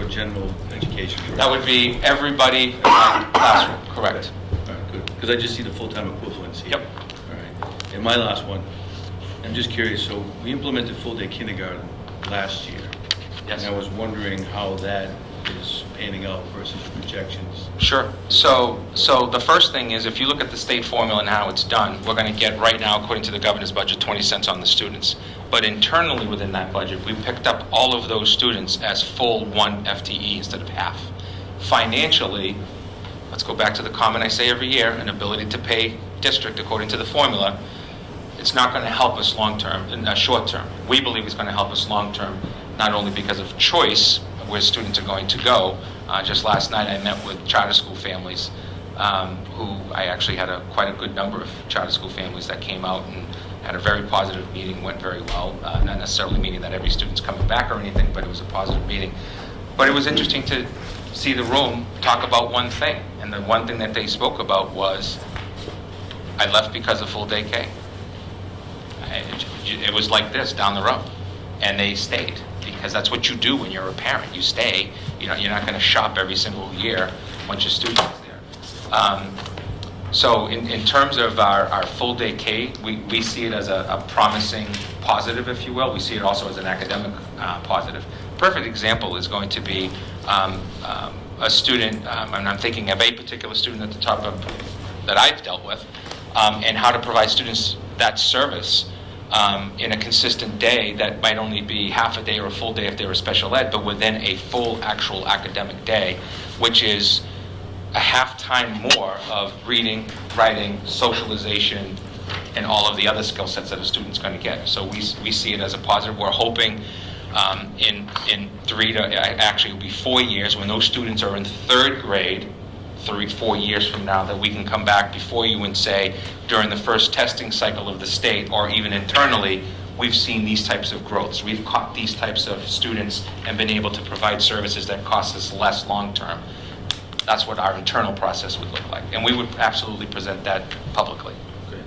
general education, correct? That would be everybody in my classroom, correct. All right, good. Because I just see the full-time equivalents here. Yep. All right. And my last one, I'm just curious, so we implemented full-day kindergarten last year. Yes. And I was wondering how that is panning out versus projections. Sure. So the first thing is, if you look at the state formula and how it's done, we're going to get right now, according to the governor's budget, 20 cents on the students. But internally within that budget, we picked up all of those students as full 1 FTE instead of half. Financially, let's go back to the comment I say every year, an ability to pay district according to the formula. It's not going to help us long-term, in the short term. We believe it's going to help us long-term, not only because of choice, where students are going to go. Just last night I met with charter school families, who I actually had quite a good number of charter school families that came out and had a very positive meeting, went very well. Not necessarily meaning that every student's coming back or anything, but it was a positive meeting. But it was interesting to see the room talk about one thing, and the one thing that they spoke about was, I left because of full day K. It was like this down the road, and they stayed. Because that's what you do when you're a parent. You stay. You're not going to shop every single year once your student is there. So in terms of our full day K, we see it as a promising positive, if you will. We see it also as an academic positive. Perfect example is going to be a student, and I'm thinking of a particular student at the top of that I've dealt with, and how to provide students that service in a consistent day that might only be half a day or a full day if they were special ed, but within a full actual academic day, which is a half time more of reading, writing, socialization, and all of the other skill sets that a student's going to get. So we see it as a positive. We're hoping in 3 to, actually it'll be 4 years, when those students are in 3rd grade, 4 years from now, that we can come back before you and say, during the first testing cycle of the state, or even internally, we've seen these types of growths. We've caught these types of students and been able to provide services that cost us less long-term. That's what our internal process would look like. And we would absolutely present that publicly. Okay.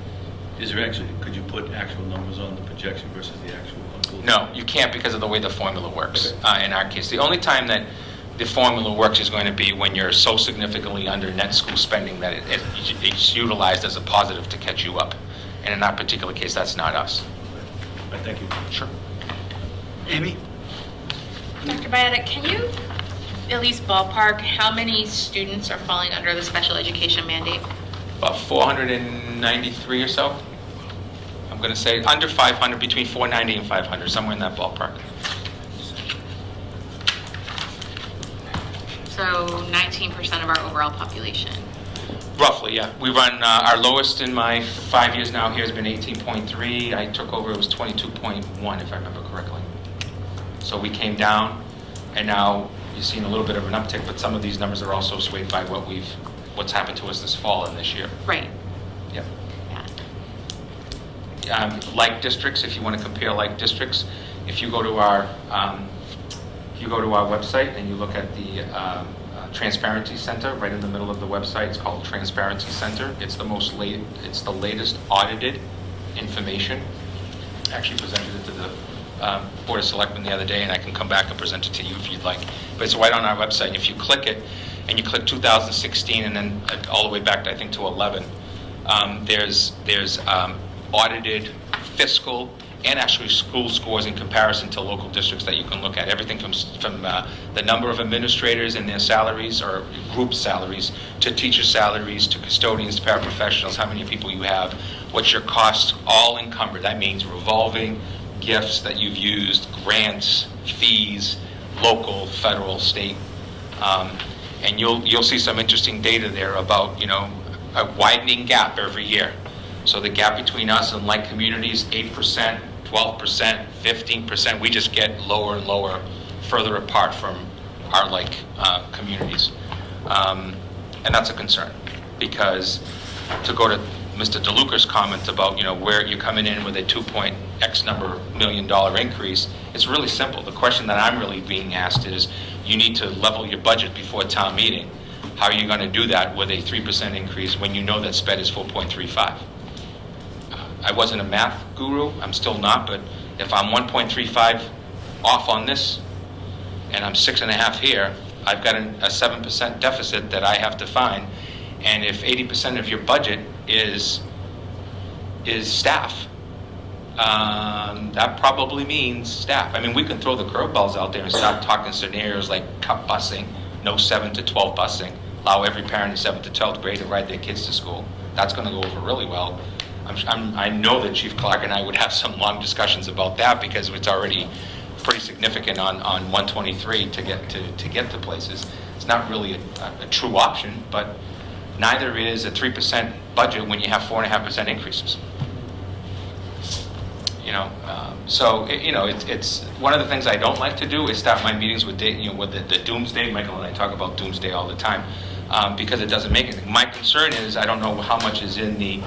Is there actually, could you put actual numbers on the projection versus the actual? No, you can't, because of the way the formula works. Okay. In our case, the only time that the formula works is going to be when you're so significantly under net school spending that it's utilized as a positive to catch you up. And in that particular case, that's not us. Thank you. Sure. Amy? Dr. Biotic, can you at least ballpark how many students are falling under the special education mandate? About 493 or so. I'm going to say under 500, between 490 and 500, somewhere in that ballpark. So 19% of our overall population. Roughly, yeah. We run, our lowest in my 5 years now here has been 18.3. I took over, it was 22.1, if I remember correctly. So we came down, and now you've seen a little bit of an uptick, but some of these numbers are also swayed by what's happened to us this fall and this year. Right. Yep. Yeah. Like districts, if you want to compare like districts, if you go to our website and you look at the Transparency Center right in the middle of the website, it's called Transparency Center. It's the latest audited information. I actually presented it to the Board of Selectmen the other day, and I can come back and present it to you if you'd like. But it's right on our website. If you click it and you click 2016 and then all the way back, I think, to 11, there's audited fiscal and actually school scores in comparison to local districts that you can look at. Everything from the number of administrators and their salaries or group salaries to teacher salaries to custodians, paraprofessionals, how many people you have, what's your costs, all encumbered. That means revolving gifts that you've used, grants, fees, local, federal, state. And you'll see some interesting data there about, a widening gap every year. So the gap between us and like communities, 8%, 12%, 15%, we just get lower and lower, further apart from our like communities. And that's a concern, because to go to Mr. DeLuca's comment about, where you're coming in with a 2.x number $1 million increase, it's really simple. The question that I'm really being asked is, you need to level your budget before town meeting. How are you going to do that with a 3% increase when you know that SPED is 4.35? I wasn't a math guru, I'm still not, but if I'm 1.35 off on this, and I'm 6.5 here, I've got a 7% deficit that I have to find. And if 80% of your budget is staff, that probably means staff. I mean, we can throw the curveballs out there and start talking scenarios like cut busing, no 7 to 12 busing, allow every parent in 7th to 12th grade to ride their kids to school. That's going to go over really well. I know that Chief Clark and I would have some long discussions about that, because it's already pretty significant on 123 to get to places. It's not really a true option, but neither is a 3% budget when you have 4.5% increases. It's one of the things I don't like to do is start my meetings with the doomsday. Michael and I talk about doomsday all the time, because it doesn't make anything. My concern is I don't know how much is in the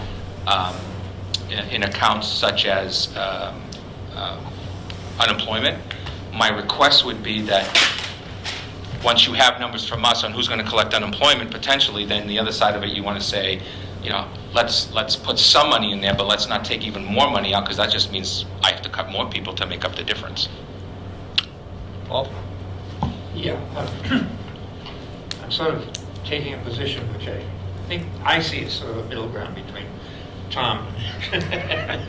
in accounts such as unemployment. My request would be that once you have numbers from us on who's going to collect unemployment potentially, then the other side of it, you want to say, let's put some money in there, but let's not take even more money out, because that just means I have to cut more people to make up the difference. Paul? Yeah, I'm sort of taking a position which I think I see as sort of a middle ground between Tom and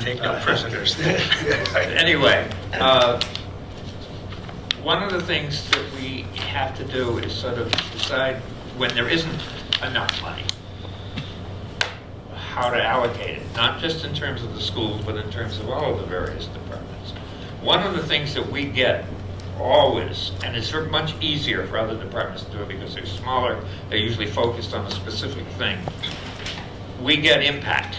Take no prisoners. Anyway, one of the things that we have to do is sort of decide, when there isn't enough money, how to allocate it, not just in terms of the schools, but in terms of all of the various departments. One of the things that we get always, and it's much easier for other departments to do it because they're smaller, they're usually focused on a specific thing. We get impact.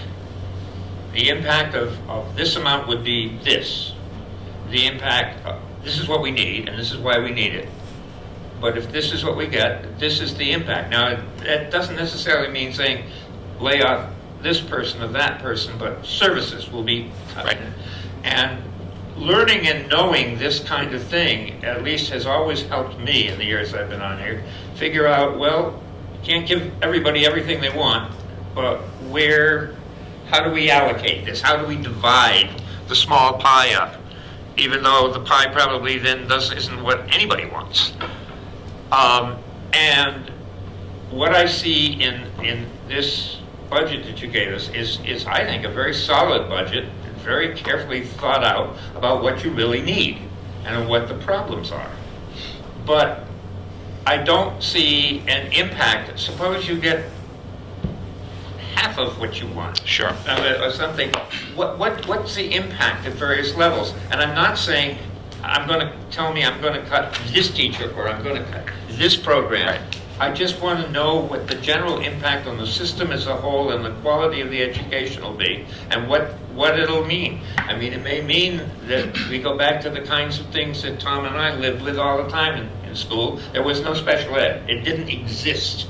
The impact of this amount would be this. The impact, this is what we need, and this is why we need it. But if this is what we get, this is the impact. Now, that doesn't necessarily mean saying lay off this person or that person, but services will be cut. Right. And learning and knowing this kind of thing at least has always helped me in the years I've been on here figure out, well, you can't give everybody everything they want, but how do we allocate this? How do we divide the small pie up? Even though the pie probably then isn't what anybody wants. And what I see in this budget that you gave us is I think, a very solid budget, very carefully thought out about what you really need and what the problems are. But I don't see an impact. Suppose you get half of what you want. Sure. Or something. What's the impact at various levels? And I'm not saying I'm going to cut this teacher or I'm going to cut this program. Right. I just want to know what the general impact on the system as a whole and the quality of the education will be, and what it'll mean. I mean, it may mean that we go back to the kinds of things that Tom and I lived with all the time in school. There was no special ed. It didn't exist.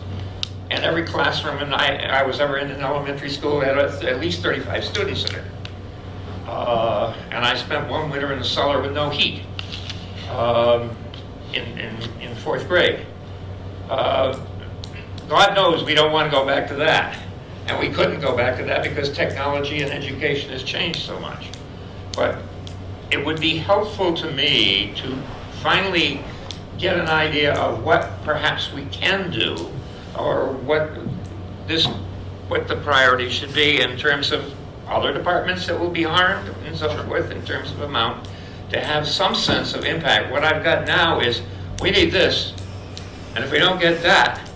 And every classroom I was ever in elementary school had at least 35 students in it. And I spent one winter in the cellar with no heat in fourth grade. God knows we don't want to go back to that. And we couldn't go back to that because technology and education has changed so much. But it would be helpful to me to finally get an idea of what perhaps we can do, or what the priority should be in terms of other departments that will be harmed and so forth, in terms of amount, to have some sense of impact. What I've got now is, we need this, and if we don't get that,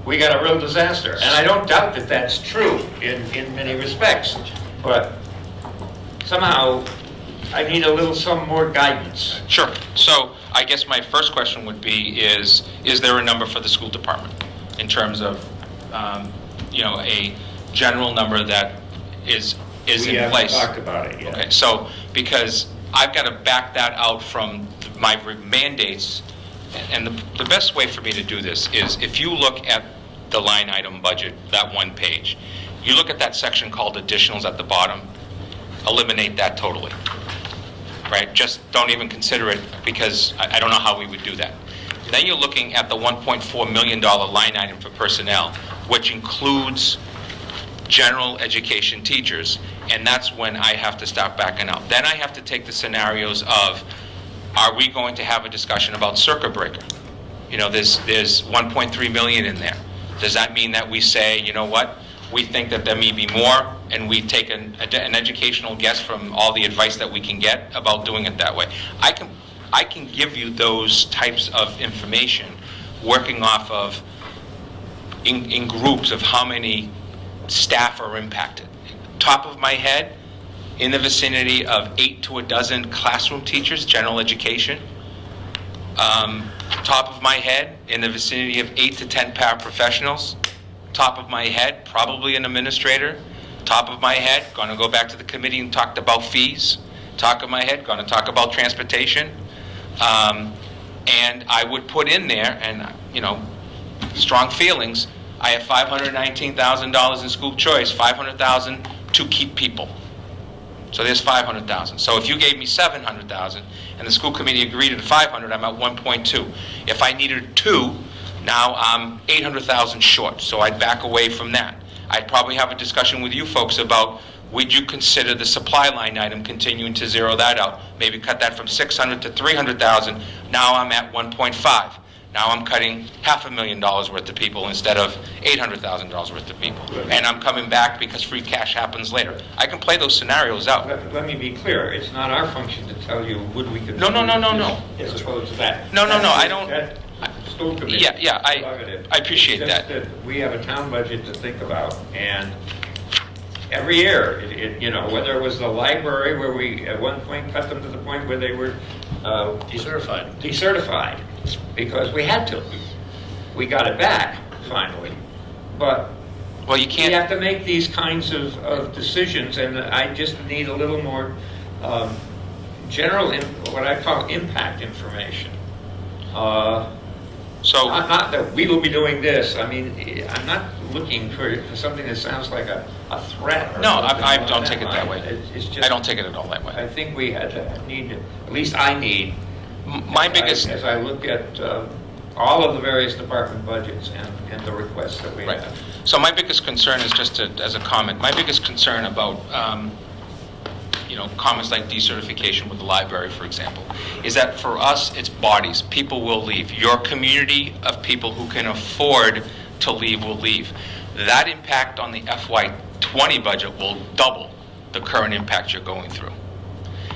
we got a real disaster. And I don't doubt that that's true in many respects, but somehow I need some more guidance. Sure. So I guess my first question would be is there a number for the school department in terms of, a general number that is We in haven't place? talked about it yet. Okay, so because I've got to back that out from my mandates, and the best way for me to do this is if you look at the line item budget, that one page, you look at that section called additionals at the bottom, eliminate that totally. Right? Just don't even consider it, because I don't know how we would do that. Then you're looking at the $1.4 million line item for personnel, which includes general education teachers, and that's when I have to start backing out. Then I have to take the scenarios of, are we going to have a discussion about circuit breaker? There's 1.3 million in there. Does that mean that we say, you know what, we think that there may be more, and we take an educational guess from all the advice that we can get about doing it that way? I can give you those types of information, working off of in groups of how many staff are impacted. Top of my head, in the vicinity of 8 to a dozen classroom teachers, general education. Top of my head, in the vicinity of 8 to 10 paraprofessionals. Top of my head, probably an administrator. Top of my head, going to go back to the committee and talk about fees. Top of my head, going to talk about transportation. And I would put in there, and strong feelings, I have $519,000 in school choice, $500,000 to keep people. So there's $500,000. So if you gave me $700,000 and the school committee agreed at $500,000, I'm at 1.2. If I needed 2, now I'm $800,000 short. So I'd back away from that. I'd probably have a discussion with you folks about, would you consider the supply line item, continuing to zero that out? Maybe cut that from $600,000 to $300,000. Now I'm at 1.5. Now I'm cutting $500,000 worth of people instead of $800,000 worth of people. And I'm coming back because free cash happens later. I can play those scenarios out. Let me be clear. It's not our function to tell you, would we consider No. this as opposed to that. No, I don't. That's the school committee. Yeah, I appreciate It's just that. We have a town budget to think about, and every year, whether it was the library where we at one point cut them to the point where they were decertified, because we had to. We got it back finally, but well, you can't. we have to make these kinds of decisions, and I just need a little more general, what I call impact information. So Not that we will be doing this. I mean, I'm not looking for something that sounds like a threat. Or no, something I along don't take it that way. It's just, I don't take it at all that way. I think we need, at least I need, My biggest. as I look at all of the various department budgets and the requests that we Right. have. So my biggest concern is as a comment, my biggest concern about, comments like decertification with the library, for example, is that for us, it's bodies. People will leave. Your community of people who can afford to leave will leave. that impact on the FY20 budget will double the current impact you're going through.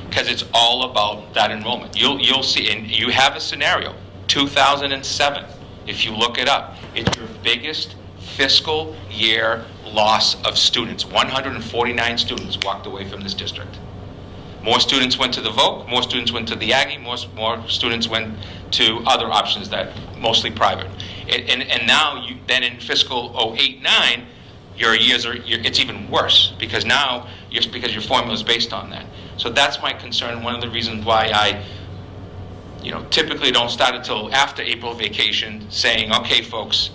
Because it's all about that enrollment. You'll see, and you have a scenario, 2007, if you look it up, it's your biggest fiscal year loss of students. 149 students walked away from this district. More students went to the Voc, more students went to the Aggie, more students went to other options that mostly private. And now, then in fiscal 08-09, your years it's even worse because now because your formula is based on that. So that's my concern. One of the reasons why I, typically don't start until after April vacation, saying, okay, folks,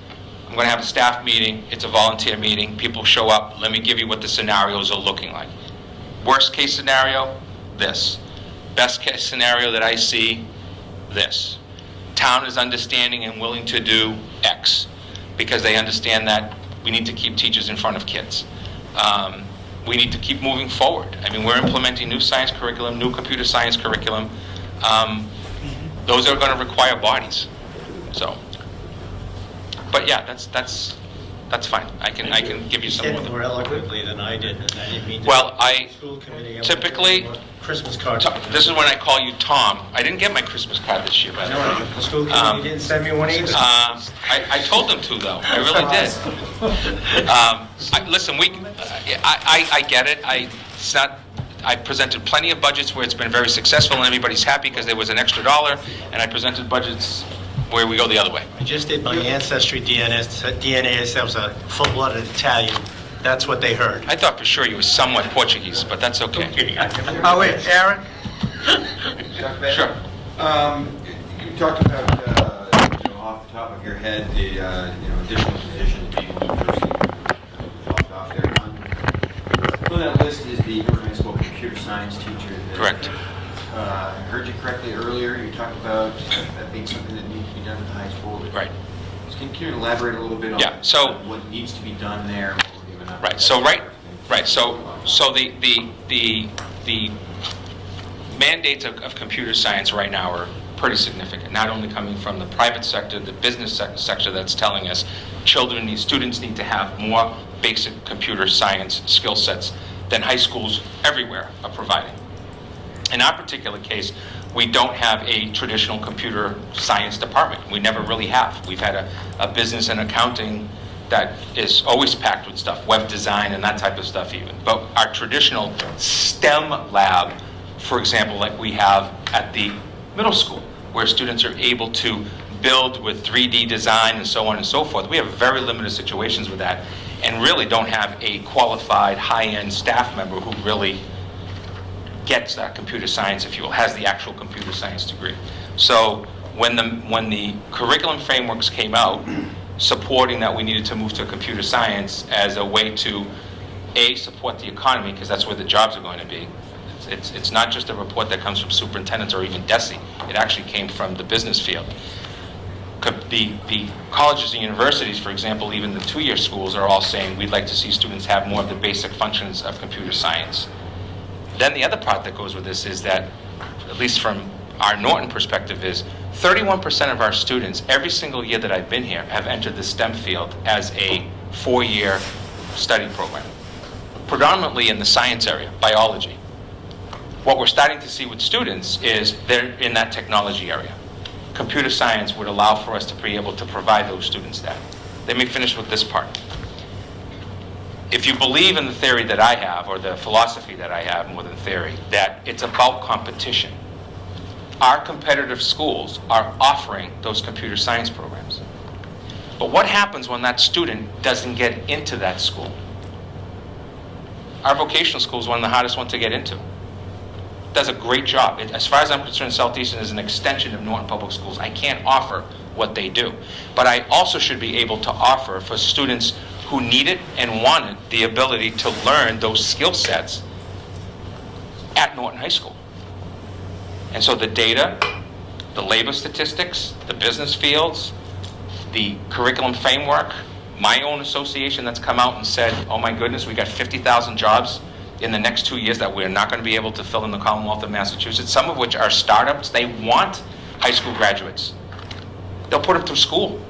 I'm going to have a staff meeting. It's a volunteer meeting. People show up. Let me give you what the scenarios are looking like. Worst case scenario, this. Best case scenario that I see, this. Town is understanding and willing to do X because they understand that we need to keep teachers in front of kids. We need to keep moving forward. I mean, we're implementing new science curriculum, new computer science curriculum. Those are going to require bodies. So, but yeah, that's fine. I can give you some You more. said more eloquently than I did, and I didn't mean to. Well, I School committee, I typically, want Christmas card. this is when I call you Tom. I didn't get my Christmas card this year, by the way. No, the school committee didn't send me one either. I told them to, though. I really did. Listen, I get it. I presented plenty of budgets where it's been very successful and everybody's happy because there was an extra $1, and I presented budgets where we go the other way. I just did my ancestry DNA. That was a full-blooded Italian. That's what they heard. I thought for sure you were somewhat Portuguese, but that's okay. Oh, wait, Aaron? Sure. You talked about, off the top of your head, the additional positions being dropped off there. On that list is the Norton High School computer science teacher. Correct. I heard you correctly earlier. You talked about that being something that needs to be done at the high school. Right. Can you elaborate a little bit on what needs to be done there? Right. So So the mandates of computer science right now are pretty significant. Not only coming from the private sector, the business sector that's telling us students need to have more basic computer science skill sets than high schools everywhere are providing. In our particular case, we don't have a traditional computer science department. We never really have. We've had a business and accounting that is always packed with stuff, web design and that type of stuff even. But our traditional STEM lab, for example, like we have at the middle school, where students are able to build with 3D design and so on and so forth, we have very limited situations with that and really don't have a qualified high-end staff member who really gets that computer science, if you will, has the actual computer science degree. So when the curriculum frameworks came out, supporting that we needed to move to computer science as a way to, support the economy, because that's where the jobs are going to be. It's not just a report that comes from superintendents or even DESE. It actually came from the business field. The colleges and universities, for example, even the two-year schools are all saying we'd like to see students have more of the basic functions of computer science. Then the other part that goes with this is that, at least from our Norton perspective, is 31% of our students, every single year that I've been here, have entered the STEM field as a 4-year study program, predominantly in the science area, biology. What we're starting to see with students is they're in that technology area. Computer science would allow for us to be able to provide those students that. Let me finish with this part. If you believe in the theory that I have, or the philosophy that I have more than theory, that it's about competition, our competitive schools are offering those computer science programs. But what happens when that student doesn't get into that school? Our vocational school is one of the hardest ones to get into. Does a great job. As far as I'm concerned, Southeastern is an extension of Norton Public Schools. I can't offer what they do. But I also should be able to offer for students who need it and want it, the ability to learn those skill sets at Norton High School. And so the data, the labor statistics, the business fields, the curriculum framework, my own association that's come out and said, oh my goodness, we got 50,000 jobs in the next 2 years that we're not going to be able to fill in the Commonwealth of Massachusetts, some of which are startups. They want high school graduates. They'll put them through school.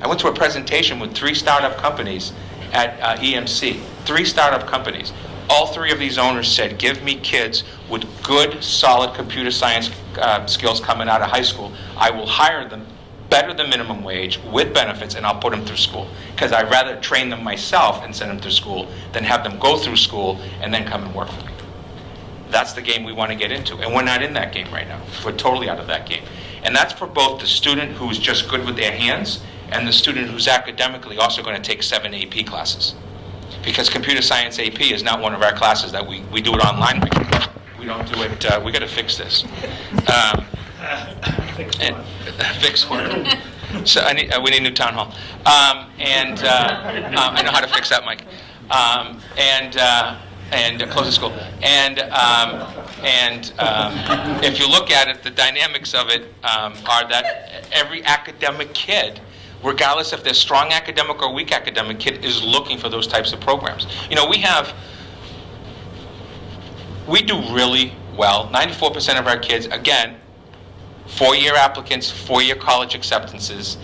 I went to a presentation with 3 startup companies at EMC. 3 startup companies. All 3 of these owners said, give me kids with good, solid computer science skills coming out of high school. I will hire them better than minimum wage with benefits, and I'll put them through school. Because I'd rather train them myself and send them through school than have them go through school and then come and work for me. That's the game we want to get into. And we're not in that game right now. We're totally out of that game. And that's for both the student who's just good with their hands and the student who's academically also going to take 7 AP classes. Because computer science AP is not one of our classes that we do it online. We don't do it. We got to fix this. Fix one. So we need a new town hall. I know how to fix that, Mike. And close the school. And if you look at it, the dynamics of it are that every academic kid, regardless if they're strong academic or weak academic kid, is looking for those types of programs. You know, we do really well. 94% of our kids, again, 4-year applicants, 4-year college acceptances.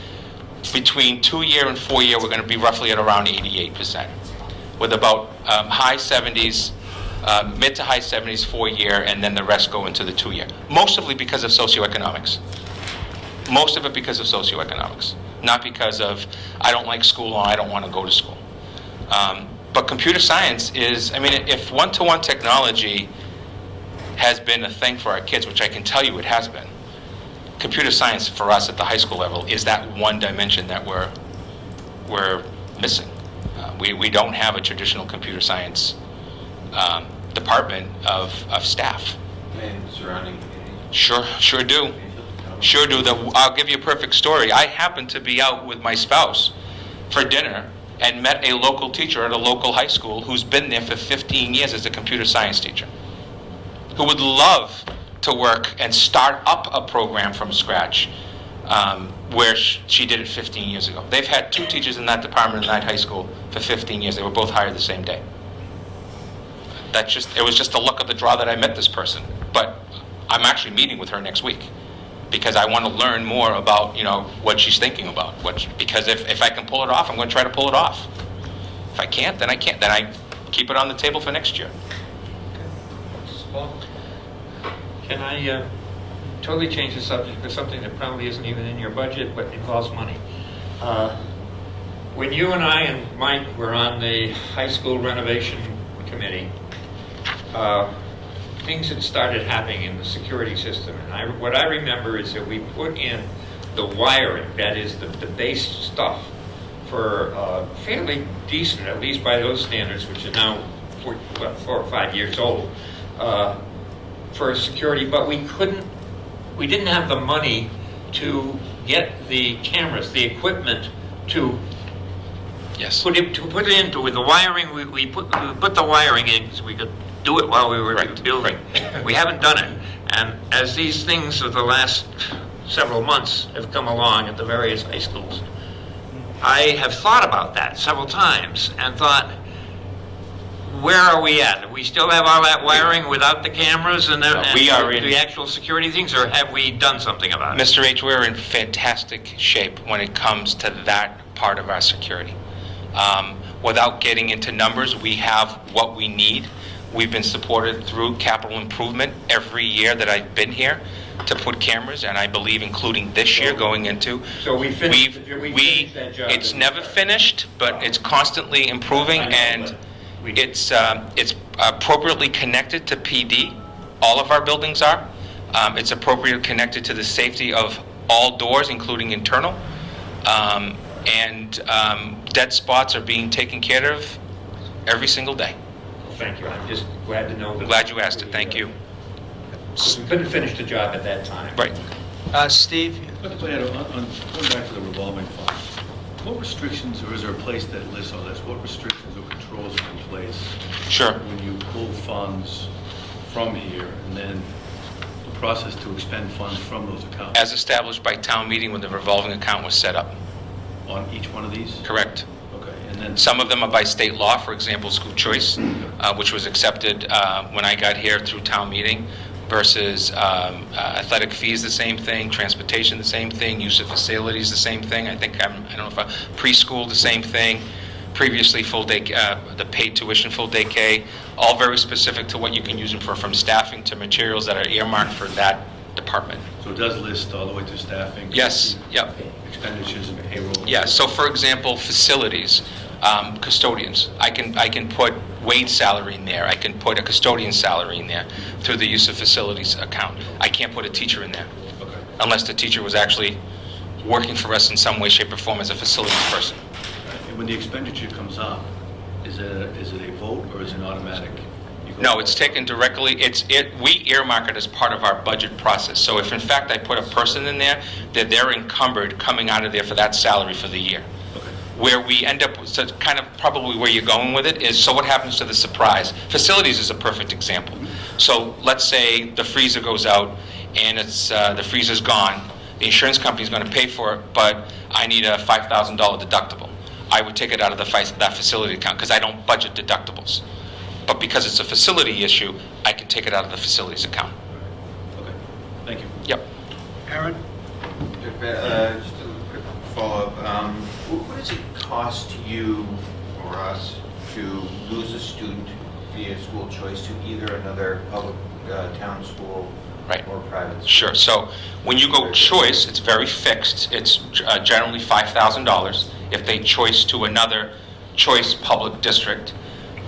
Between 2-year and 4-year, we're going to be roughly at around 88%, with about high 70s, mid to high 70s 4-year, and then the rest go into the 2-year. Mostly because of socioeconomics. Most of it because of socioeconomics, not because of I don't like school or I don't want to go to school. But computer science is, I mean, if one-to-one technology has been a thing for our kids, which I can tell you it has been, computer science for us at the high school level is that one dimension that we're missing. We don't have a traditional computer science department of staff. And surrounding community. Sure do. Sure do. I'll give you a perfect story. I happened to be out with my spouse for dinner and met a local teacher at a local high school who's been there for 15 years as a computer science teacher, who would love to work and start up a program from scratch where she did it 15 years ago. They've had 2 teachers in that department in that high school for 15 years. They were both hired the same day. It was just the luck of the draw that I met this person. But I'm actually meeting with her next week because I want to learn more about, you know, what she's thinking about. Because if I can pull it off, I'm going to try to pull it off. If I can't, then I can't. Then I keep it on the table for next year. Can I totally change the subject to something that probably isn't even in your budget, but involves money? When you and I and Mike were on the high school renovation committee, things had started happening in the security system. And what I remember is that we put in the wiring, that is the base stuff, for fairly decent, at least by those standards, which are now 4 or 5 years old, for security, but we didn't have the money to get the cameras, the equipment to put it into with the wiring. We put the wiring in because we could do it while we were building. Right. We haven't done it, and as these things of the last several months have come along at the various high schools, I have thought about that several times and thought, where are we at? Do we still have all that wiring without the cameras and the actual security things, or have we done something about it? Mr. H., we're in fantastic shape when it comes to that part of our security. Without getting into numbers, we have what we need. We've been supported through capital improvement every year that I've been here to put cameras, and I believe including this year going into. So we finished that job. It's never finished, but it's constantly improving, and it's appropriately connected to PD. All of our buildings are. It's appropriately connected to the safety of all doors, including internal. And dead spots are being taken care of every single day. Thank you. I'm just glad to know that. Glad you asked it. Thank you. We couldn't finish the job at that time. Right. Steve? Going back to the revolving fund, what restrictions, or is there a place that lists all this, what restrictions or controls are in place? Sure. When you pull funds from here, and then the process to expend funds from those accounts? As established by town meeting when the revolving account was set up. On each one of these? Correct. Okay, and then... Some of them are by state law, for example, school choice, which was accepted when I got here through town meeting. versus athletic fees, the same thing, transportation, the same thing, use of facilities, the same thing. I don't know if preschool, the same thing. Previously, full day, the paid tuition, full day K, all very specific to what you can use them for, from staffing to materials that are earmarked for that department. So it does list all the way to staffing? Yes, yep. Expenditures and payroll? Yeah, so for example, facilities, custodians, I can put wage salary in there, I can put a custodian salary in there through the use of facilities account. I can't put a teacher in there, Okay. unless the teacher was actually working for us in some way, shape, or form as a facilities person. And when the expenditure comes up, is it a vote or is it automatic? You go- No, it's taken directly, we earmark it as part of our budget process. So if in fact I put a person in there, that they're encumbered coming out of there for that salary for the year. Okay. Where we end up, so kind of probably where you're going with it is, so what happens to the surprise? Facilities is a perfect example. So let's say the freezer goes out and it's the freezer's gone. The insurance company's going to pay for it, but I need a $5,000 deductible. I would take it out of that facility account because I don't budget deductibles. But because it's a facility issue, I can take it out of the facilities account. Okay, thank you. Yep. Aaron? Just a quick follow-up. What does it cost you or us to lose a student via school choice to either another public town school Right. or private school? Sure. So when you go choice, it's very fixed. It's generally $5,000. If they choice to another choice public district,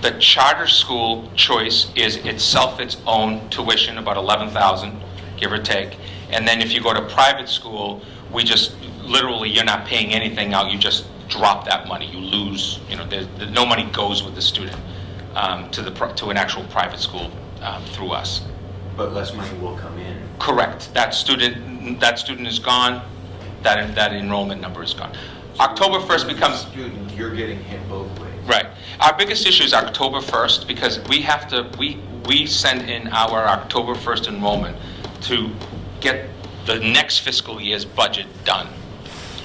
the charter school choice is itself its own tuition, about $11,000, give or take. And then if you go to private school, we just literally, you're not paying anything out. You just drop that money. You lose. No money goes with the student to an actual private school through us. But less money will come in. Correct. That student is gone. That enrollment number is gone. October 1st becomes Student, you're getting hit both ways. right. Our biggest issue is October 1st because we send in our October 1st enrollment to get the next fiscal year's budget done,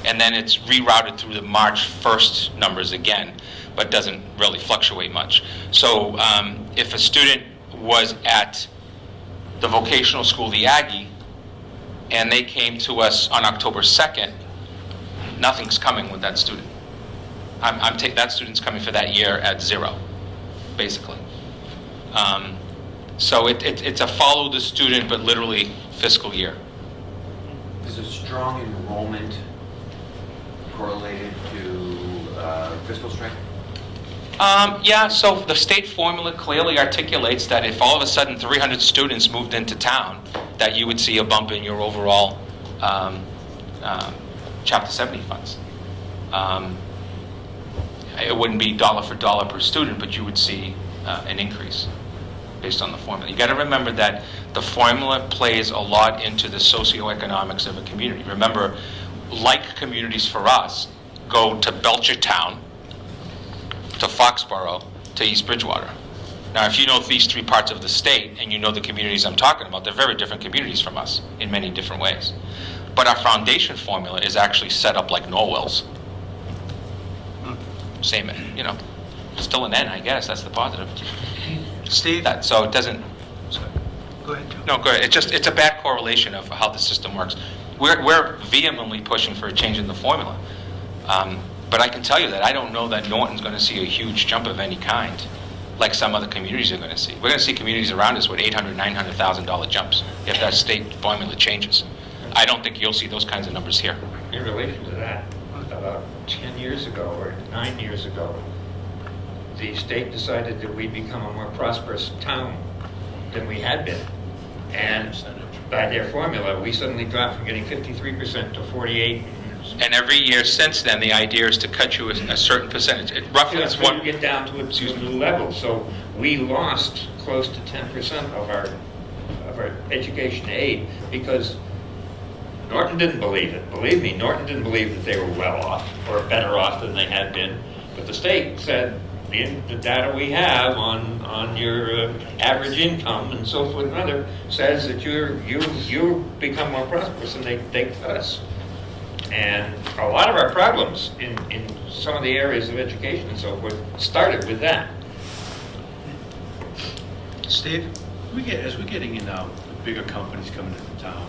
and then it's rerouted through the March 1st numbers again, but doesn't really fluctuate much. So if a student was at the vocational school, the Aggie, and they came to us on October 2nd, nothing's coming with that student. That student's coming for that year at zero, basically. So it's a follow the student, but literally fiscal year. Is a strong enrollment correlated to fiscal strength? Yeah, so the state formula clearly articulates that if all of a sudden 300 students moved into town, that you would see a bump in your overall Chapter 70 funds. It wouldn't be dollar for dollar per student, but you would see an increase based on the formula. You got to remember that the formula plays a lot into the socioeconomics of a community. Remember, like communities for us go to Belchertown, to Foxborough, to East Bridgewater. Now, if you know these three parts of the state and you know the communities I'm talking about, they're very different communities from us in many different ways. But our foundation formula is actually set up like Norwell's. Same, still an N, I guess. That's the positive. Steve? So it doesn't. Go ahead, Joe. No, go ahead. It's a bad correlation of how the system works. We're vehemently pushing for a change in the formula. But I can tell you that I don't know that Norton's going to see a huge jump of any kind, like some other communities are going to see. We're going to see communities around us with $800,000, $900,000 jumps if that state formula changes. I don't think you'll see those kinds of numbers here. In relation to that, about 10 years ago or 9 years ago, the state decided that we'd become a more prosperous town than we had been. And by their formula, we suddenly dropped from getting 53% to 48%. And every year since then, the idea is to cut you a certain percentage. Roughly, it's to get down to a new level. So we lost close to 10% of our education aid because Norton didn't believe it. Believe me, Norton didn't believe that they were well off or better off than they had been. But the state said, the data we have on your average income and so forth and other says that you become more prosperous, and they cut us. And a lot of our problems in some of the areas of education and so forth started with that. Steve? As we're getting in now, bigger companies coming into town,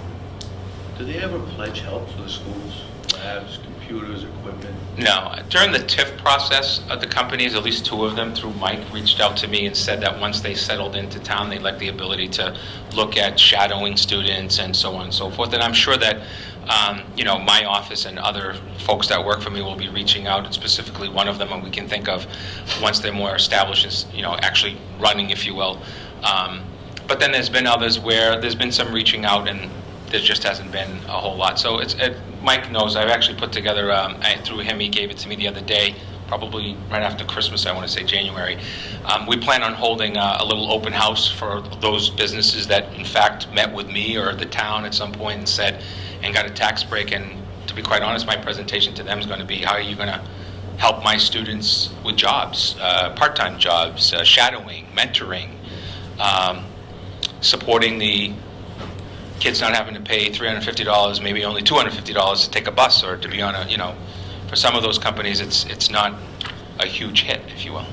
do they ever pledge help for the schools? Labs, computers, equipment? No. During the TIF process, the companies, at least two of them through Mike, reached out to me and said that once they settled into town, they like the ability to look at shadowing students and so on and so forth. And I'm sure that, my office and other folks that work for me will be reaching out, and specifically one of them, and we can think of once they're more established as, actually running, if you will. But then there's been others where there's been some reaching out and there just hasn't been a whole lot. So Mike knows, I've actually put together, through him, he gave it to me the other day, probably right after Christmas, I want to say January. We plan on holding a little open house for those businesses that in fact met with me or the town at some point and got a tax break. And to be quite honest, my presentation to them is going to be, how are you going to help my students with jobs, part-time jobs, shadowing, mentoring, supporting the kids not having to pay $350, maybe only $250 to take a bus or to be on for some of those companies, it's not a huge hit, if you will.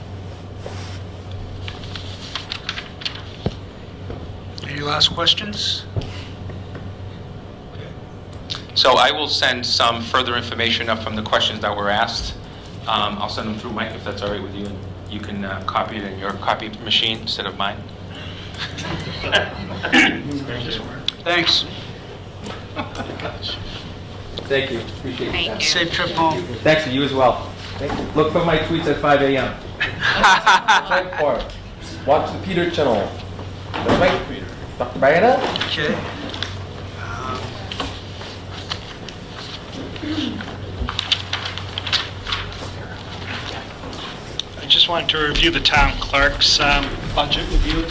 Any last questions? So I will send some further information up from the questions that were asked. I'll send them through Mike, if that's all right with you, and you can copy it in your copy machine instead of mine. Thanks. Thank you. Appreciate Thank that. you. Safe trip home. Thanks to you as well. Look for my tweets at 5 a.m. Check for it. Watch the Peter channel. That's right, Peter. Dr. Brianna? Okay. I just wanted to review the town clerk's budget with you.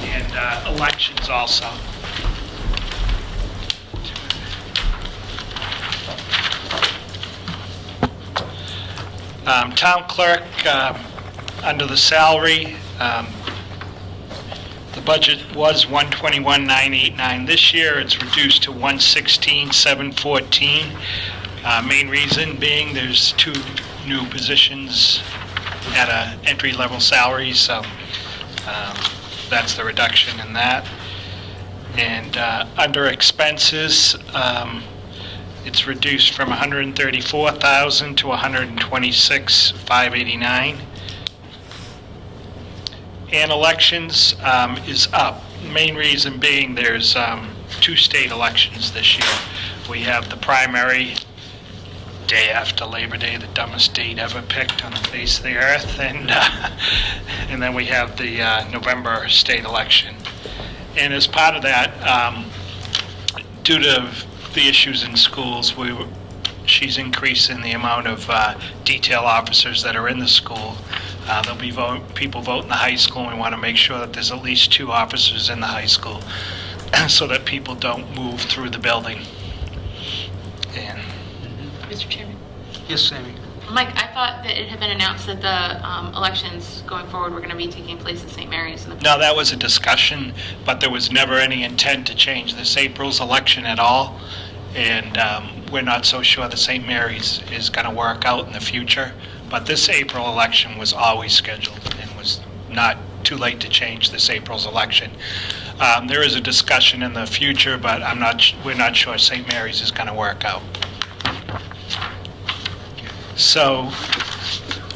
And elections also. Town clerk, under the salary, the budget was $121,989 this year. It's reduced to $116,714. Main reason being there's two new positions at a entry-level salary, so that's the reduction in that. And under expenses, it's reduced from $134,000 to $126,589. And elections is up. Main reason being there's two state elections this year. We have the primary day after Labor Day, the dumbest date ever picked on the face of the earth, and then we have the November state election. And as part of that, due to the issues in schools, she's increasing the amount of detail officers that are in the school. There'll be people vote in the high school, and we want to make sure that there's at least 2 officers in the high school so that people don't move through the building. And Mr. Chairman? Yes, Sammy. Mike, I thought that it had been announced that the elections going forward were going to be taking place at St. Mary's. no, that was a discussion, but there was never any intent to change this April's election at all. And we're not so sure that St. Mary's is going to work out in the future. But this April election was always scheduled and was not too late to change this April's election. There is a discussion in the future, but we're not sure St. Mary's is going to work out. So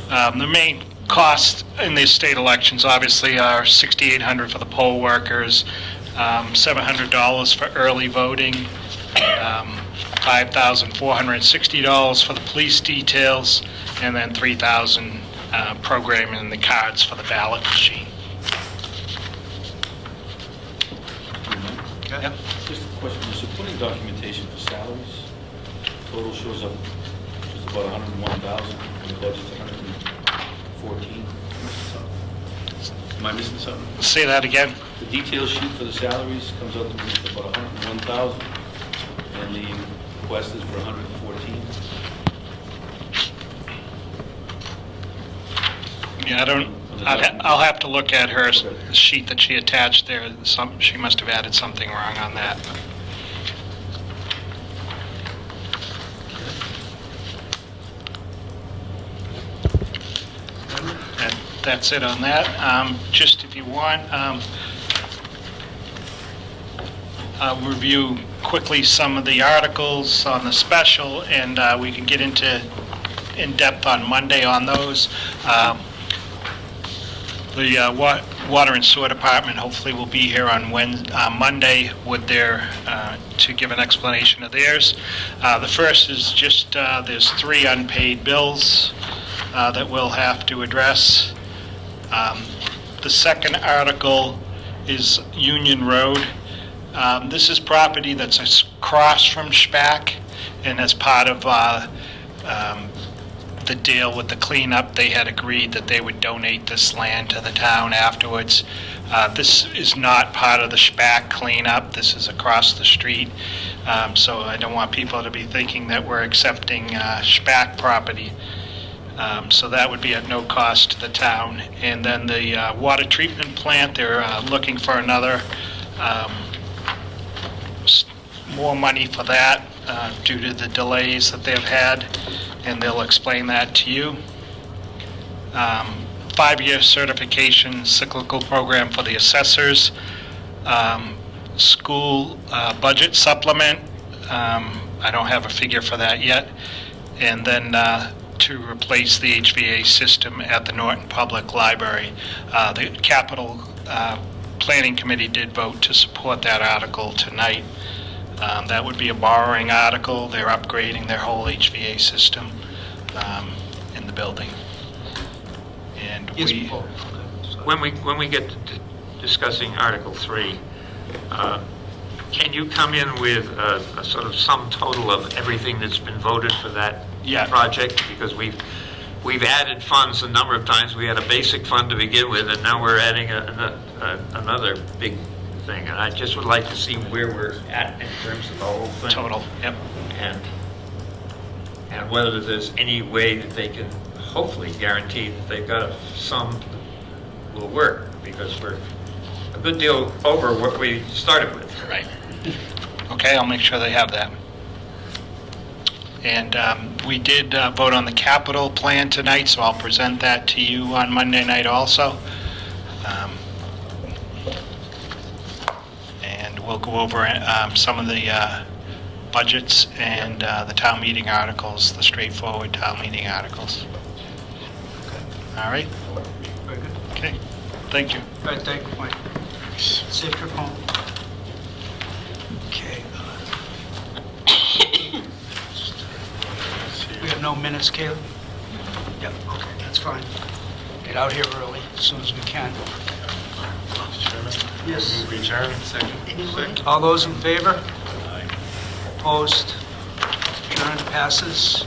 the main costs in these state elections obviously are $6,800 for the poll workers, $700 for early voting, $5,460 for the police details, and then $3,000 programming the cards for the ballot machine. Okay. Just a question, the supporting documentation for salaries, total shows up just about 101,000, and the budget's 114. Am I missing something? Say that again. The detail sheet for the salaries comes out to be about 101,000, and the request is for 114. Yeah, I'll have to look at her sheet that she attached there. She must have added something wrong on that. And that's it on that. Just if you want, I'll review quickly some of the articles on the special, and we can get in depth on Monday on those. The Water and Sewer Department hopefully will be here on Monday with their, to give an explanation of theirs. The first is just, there's 3 unpaid bills that we'll have to address. The second article is Union Road. This is property that's across from SPAC, and as part of the deal with the cleanup, they had agreed that they would donate this land to the town afterwards. This is not part of the SPAC cleanup. This is across the street. So I don't want people to be thinking that we're accepting SPAC property. So that would be at no cost to the town. And then the water treatment plant, they're looking for another more money for that due to the delays that they've had, and they'll explain that to you. 5-year certification cyclical program for the assessors. School budget supplement. I don't have a figure for that yet. And then to replace the HVA system at the Norton Public Library. The Capital Planning Committee did vote to support that article tonight. That would be a borrowing article. They're upgrading their whole HVA system in the building. And Yes, we... Paul. When we get to discussing Article 3, can you come in with a sort of sum total of everything that's been voted for that project? Because we've added funds a number of times. We had a basic fund to begin with, and now we're adding another big thing. And I just would like to see where we're at in terms of the whole thing. Total, yep. And whether there's any way that they can hopefully guarantee that they've got a sum that will work, because we're a good deal over what we started with. Right. Okay, I'll make sure they have that. And we did vote on the capital plan tonight, so I'll present that to you on Monday night also. And we'll go over some of the budgets and the town meeting articles, the straightforward town meeting articles. All right? Very good. Okay, thank you. All right, thank you, Mike. Safe trip home. Okay. We have no minutes, Caleb? Yep, okay, that's fine. Get out here early, as soon as we can. Yes. Second. All those in favor? Opposed? Adjourned, passes.